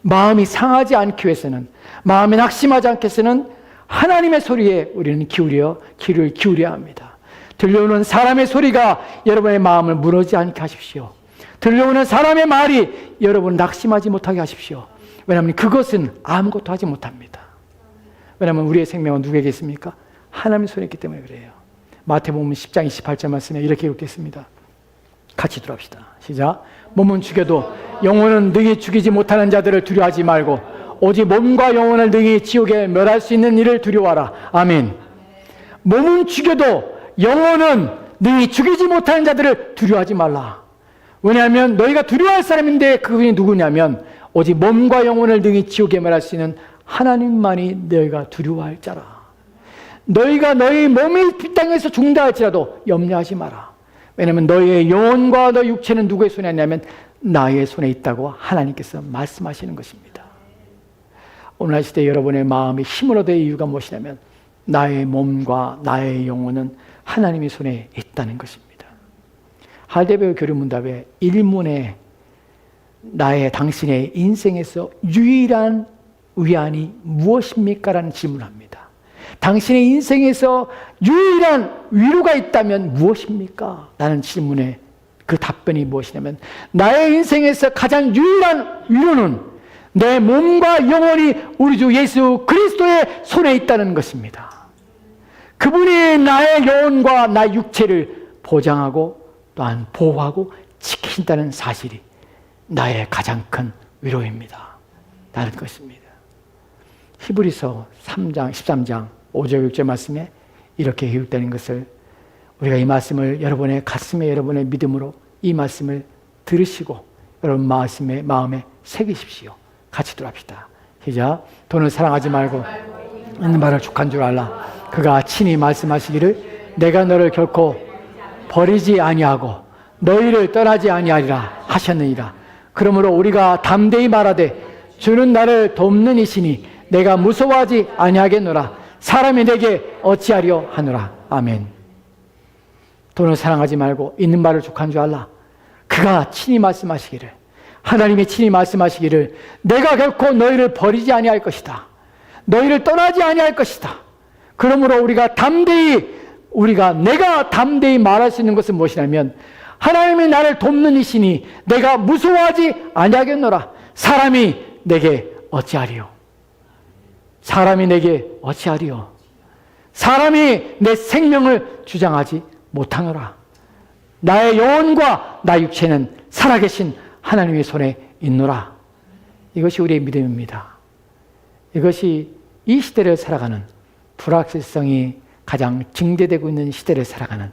마음이 상하지 않기 위해서는 마음이 낙심하지 않기 위해서는 하나님의 소리에 우리는 귀를 기울여야 합니다. 들려오는 사람의 소리가 여러분의 마음을 무너지지 않게 하십시오. 들려오는 사람의 말이 여러분 낙심하지 못하게 하십시오. 왜냐하면 그것은 아무것도 하지 못합니다. 왜냐하면 우리의 생명은 누구에게 있습니까? 하나님의 손에 있기 때문에 그래요. 마태복음 10장 28절 말씀에 이렇게 읽겠습니다. 같이 들어갑시다. 시작. 몸은 죽여도 영혼은 능히 죽이지 못하는 자들을 두려워하지 말고 오직 몸과 영혼을 능히 지옥에 멸할 수 있는 일을 두려워하라. 아멘. 몸은 죽여도 영혼은 능히 죽이지 못하는 자들을 두려워하지 말라. 왜냐하면 너희가 두려워할 사람인데 그분이 누구냐면 오직 몸과 영혼을 능히 지옥에 멸할 수 있는 하나님만이 너희가 두려워할 자라. 너희가 너희 몸이 이 땅에서 죽는다 할지라도 염려하지 마라. 왜냐하면 너희의 영혼과 너희 육체는 누구의 손에 있냐면 나의 손에 있다고 하나님께서 말씀하시는 것입니다. 오늘날 시대에 여러분의 마음이 힘을 얻을 이유가 무엇이냐면 나의 몸과 나의 영혼은 하나님의 손에 있다는 것입니다. 할대배우 교류문답에 1문에 당신의 인생에서 유일한 위안이 무엇입니까? 라는 질문을 합니다. 당신의 인생에서 유일한 위로가 있다면 무엇입니까? 라는 질문에 그 답변이 무엇이냐면 나의 인생에서 가장 유일한 위로는 내 몸과 영혼이 우리 주 예수 그리스도의 손에 있다는 것입니다. 그분이 나의 영혼과 나의 육체를 보장하고 또한 보호하고 지키신다는 사실이 나의 가장 큰 위로입니다. 라는 것입니다. 히브리서 3장 13장 5절 6절 말씀에 이렇게 기록되는 것을 우리가 이 말씀을 여러분의 가슴에 여러분의 믿음으로 이 말씀을 들으시고 여러분 마음에 새기십시오. 같이 들어갑시다. 시작. 돈을 사랑하지 말고 있는 바를 족한 줄 알라. 그가 친히 말씀하시기를 내가 너를 결코 버리지 아니하고 너희를 떠나지 아니하리라 하셨느니라. 그러므로 우리가 담대히 말하되 주는 나를 돕는 이시니 내가 무서워하지 아니하겠노라. 사람이 내게 어찌하려 하노라. 아멘. 돈을 사랑하지 말고 있는 바를 족한 줄 알라. 그가 친히 말씀하시기를, 하나님이 친히 말씀하시기를 내가 결코 너희를 버리지 아니할 것이다. 너희를 떠나지 아니할 것이다. 그러므로 내가 담대히 말할 수 있는 것은 무엇이냐면 하나님이 나를 돕는 이시니 내가 무서워하지 아니하겠노라. 사람이 내게 어찌하리요? 사람이 내게 어찌하리요? 사람이 내 생명을 주장하지 못하노라. 나의 영혼과 나 육체는 살아계신 하나님의 손에 있노라. 이것이 우리의 믿음입니다. 이것이 이 시대를 살아가는 불확실성이 가장 증대되고 있는 시대를 살아가는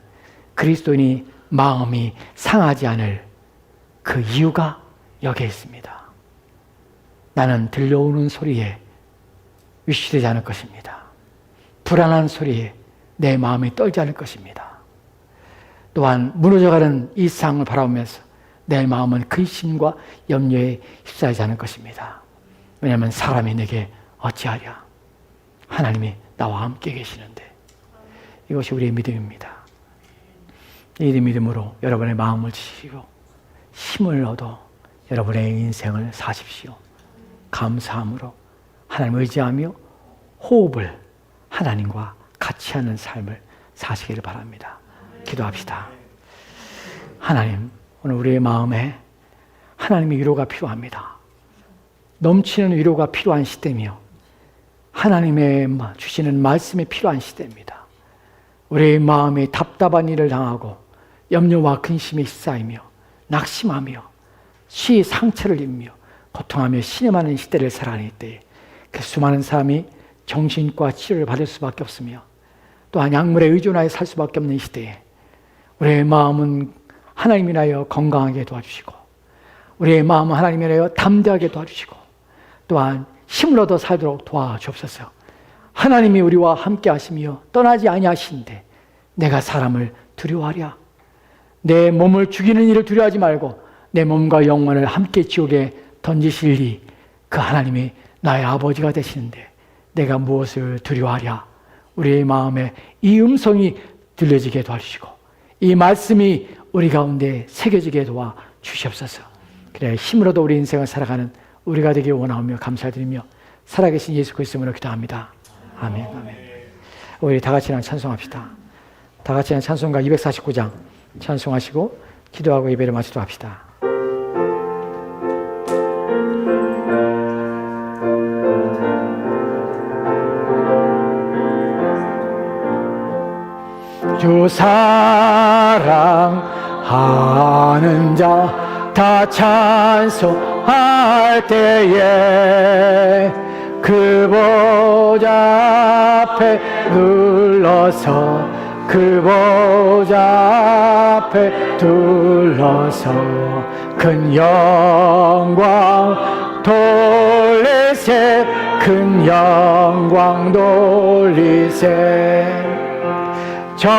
그리스도인이 마음이 상하지 않을 그 이유가 여기에 있습니다. 나는 들려오는 소리에 위축되지 않을 것입니다. 불안한 소리에 내 마음이 떨지 않을 것입니다. 또한 무너져가는 이 세상을 바라보면서 내 마음은 근심과 염려에 휩싸이지 않을 것입니다. 왜냐하면 사람이 내게 어찌하랴? 하나님이 나와 함께 계시는데. 이것이 우리의 믿음입니다. 이 믿음으로 여러분의 마음을 지시고 힘을 얻어 여러분의 인생을 사십시오. 감사함으로 하나님을 의지하며 호흡을 하나님과 같이 하는 삶을 사시기를 바랍니다. 기도합시다. 하나님, 오늘 우리의 마음에 하나님의 위로가 필요합니다. 넘치는 위로가 필요한 시대며 하나님의 주시는 말씀이 필요한 시대입니다. 우리의 마음이 답답한 일을 당하고 염려와 근심에 휩싸이며 낙심하며 시의 상처를 입며 고통하며 신음하는 시대를 살아가는 때에 그 수많은 사람이 정신과 치료를 받을 수밖에 없으며 또한 약물에 의존하여 살 수밖에 없는 시대에 우리의 마음은 하나님이 하여 건강하게 도와주시고 우리의 마음은 하나님이 하여 담대하게 도와주시고 또한 힘을 얻어 살도록 도와주옵소서. 하나님이 우리와 함께 하시며 떠나지 아니하시는데 내가 사람을 두려워하랴? 내 몸을 죽이는 일을 두려워하지 말고 내 몸과 영혼을 함께 지옥에 던지실리 그 하나님이 나의 아버지가 되시는데 내가 무엇을 두려워하랴? 우리의 마음에 이 음성이 들려지게 도와주시고 이 말씀이 우리 가운데 새겨지게 도와주시옵소서. 그래 힘을 얻어 우리 인생을 살아가는 우리가 되길 원하며 감사드리며 살아계신 예수 그리스도로 기도합니다. 아멘. 아멘. 우리 다 같이 찬송합시다. 다 같이 찬송가 249장 찬송하시고 기도하고 예배를 마치도록 합시다. 주 사랑하는 자 다 찬송할 때에 그 보좌 앞에 눌러서 그 보좌 앞에 둘러서 큰 영광 돌리세 큰 영광 돌리세 저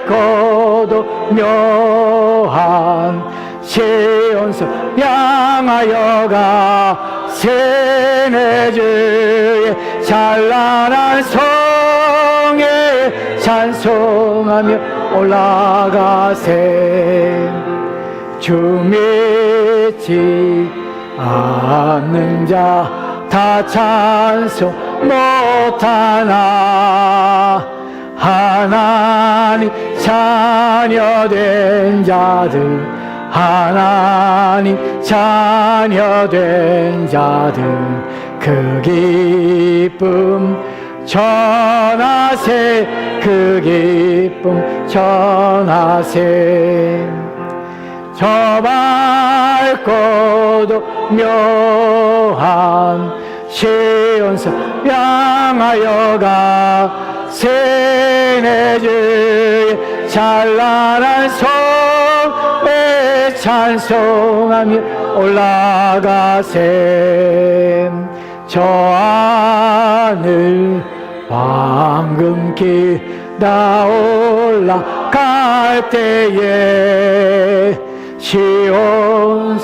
밝고도 묘한 시온서 향하여 가 세네주의 찬란한 성에 찬송하며 올라가세 주 믿지 않는 자 다 찬송 못하나 하나님 자녀된 자들 하나님 자녀된 자들 그 기쁨 전하세 그 기쁨 전하세 저 밝고도 묘한 시온서 향하여가 세네 주의 찬란한 성에 찬송하며 올라가세. 저 하늘 황금길 나 올라갈 때에 시온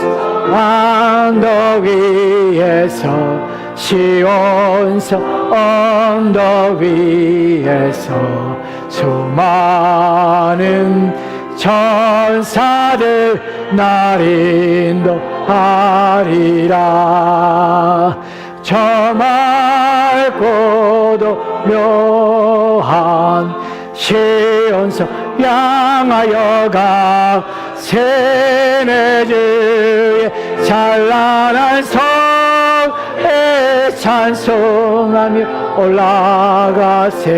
언덕 위에서 시온서 언덕 위에서 수많은 천사들 날 인도하리라. 저 맑고도 묘한 시온서 향하여가 세네 주의 찬란한 성에 찬송하며 올라가세.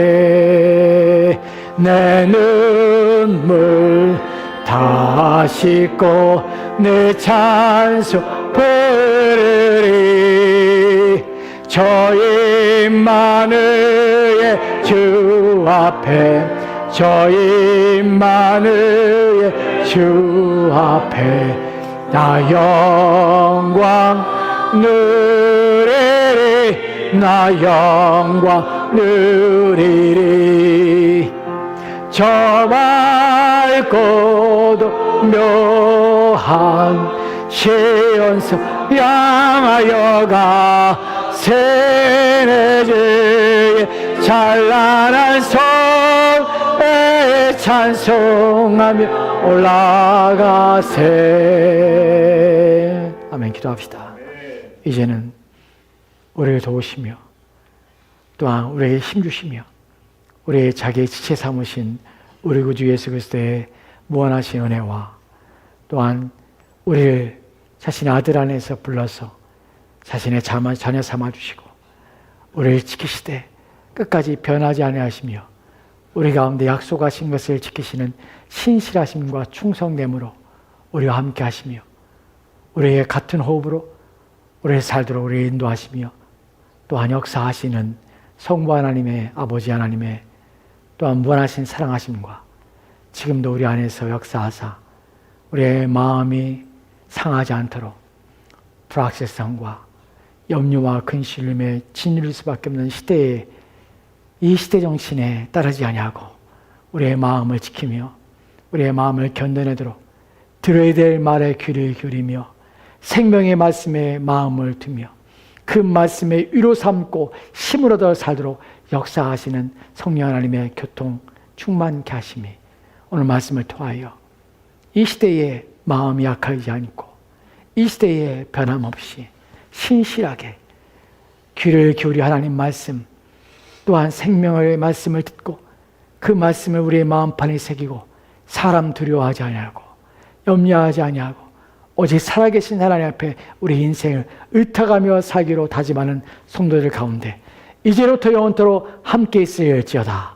내 눈물 다 씻고 내 찬송 부르리. 저 임마누엘 주 앞에 저 임마누엘 주 앞에 나 영광 누리리. 나 영광 누리리. 저 맑고도 묘한 시온서 향하여가 세네 주의 찬란한 성에 찬송하며 올라가세. 아멘. 기도합시다. 이제는 우리를 도우시며 또한 우리에게 힘주시며 우리의 자기의 지체 삼으신 우리 구주 예수 그리스도의 무한하신 은혜와 또한 우리를 자신의 아들 안에서 불러서 자신의 자녀 삼아주시고 우리를 지키시되 끝까지 변하지 아니하시며 우리 가운데 약속하신 것을 지키시는 신실하심과 충성됨으로 우리와 함께 하시며 우리의 같은 호흡으로 우리를 살도록 우리를 인도하시며 또한 역사하시는 성부 하나님의 아버지 하나님의 또한 무한하신 사랑하심과 지금도 우리 안에서 역사하사 우리의 마음이 상하지 않도록 불확실성과 염려와 근심에 짓눌릴 수밖에 없는 시대에 이 시대 정신에 따르지 아니하고 우리의 마음을 지키며 우리의 마음을 견뎌내도록 들어야 될 말에 귀를 기울이며 생명의 말씀에 마음을 두며 그 말씀에 위로 삼고 힘을 얻어 살도록 역사하시는 성령 하나님의 교통 충만케 하심이 오늘 말씀을 통하여 이 시대에 마음이 약하지 않고 이 시대에 변함없이 신실하게 귀를 기울여 하나님 말씀 또한 생명의 말씀을 듣고 그 말씀을 우리의 마음판에 새기고 사람 두려워하지 아니하고 염려하지 아니하고 오직 살아계신 하나님 앞에 우리 인생을 의탁하며 살기로 다짐하는 성도들 가운데 이제로부터 영원토록 함께 있을지어다.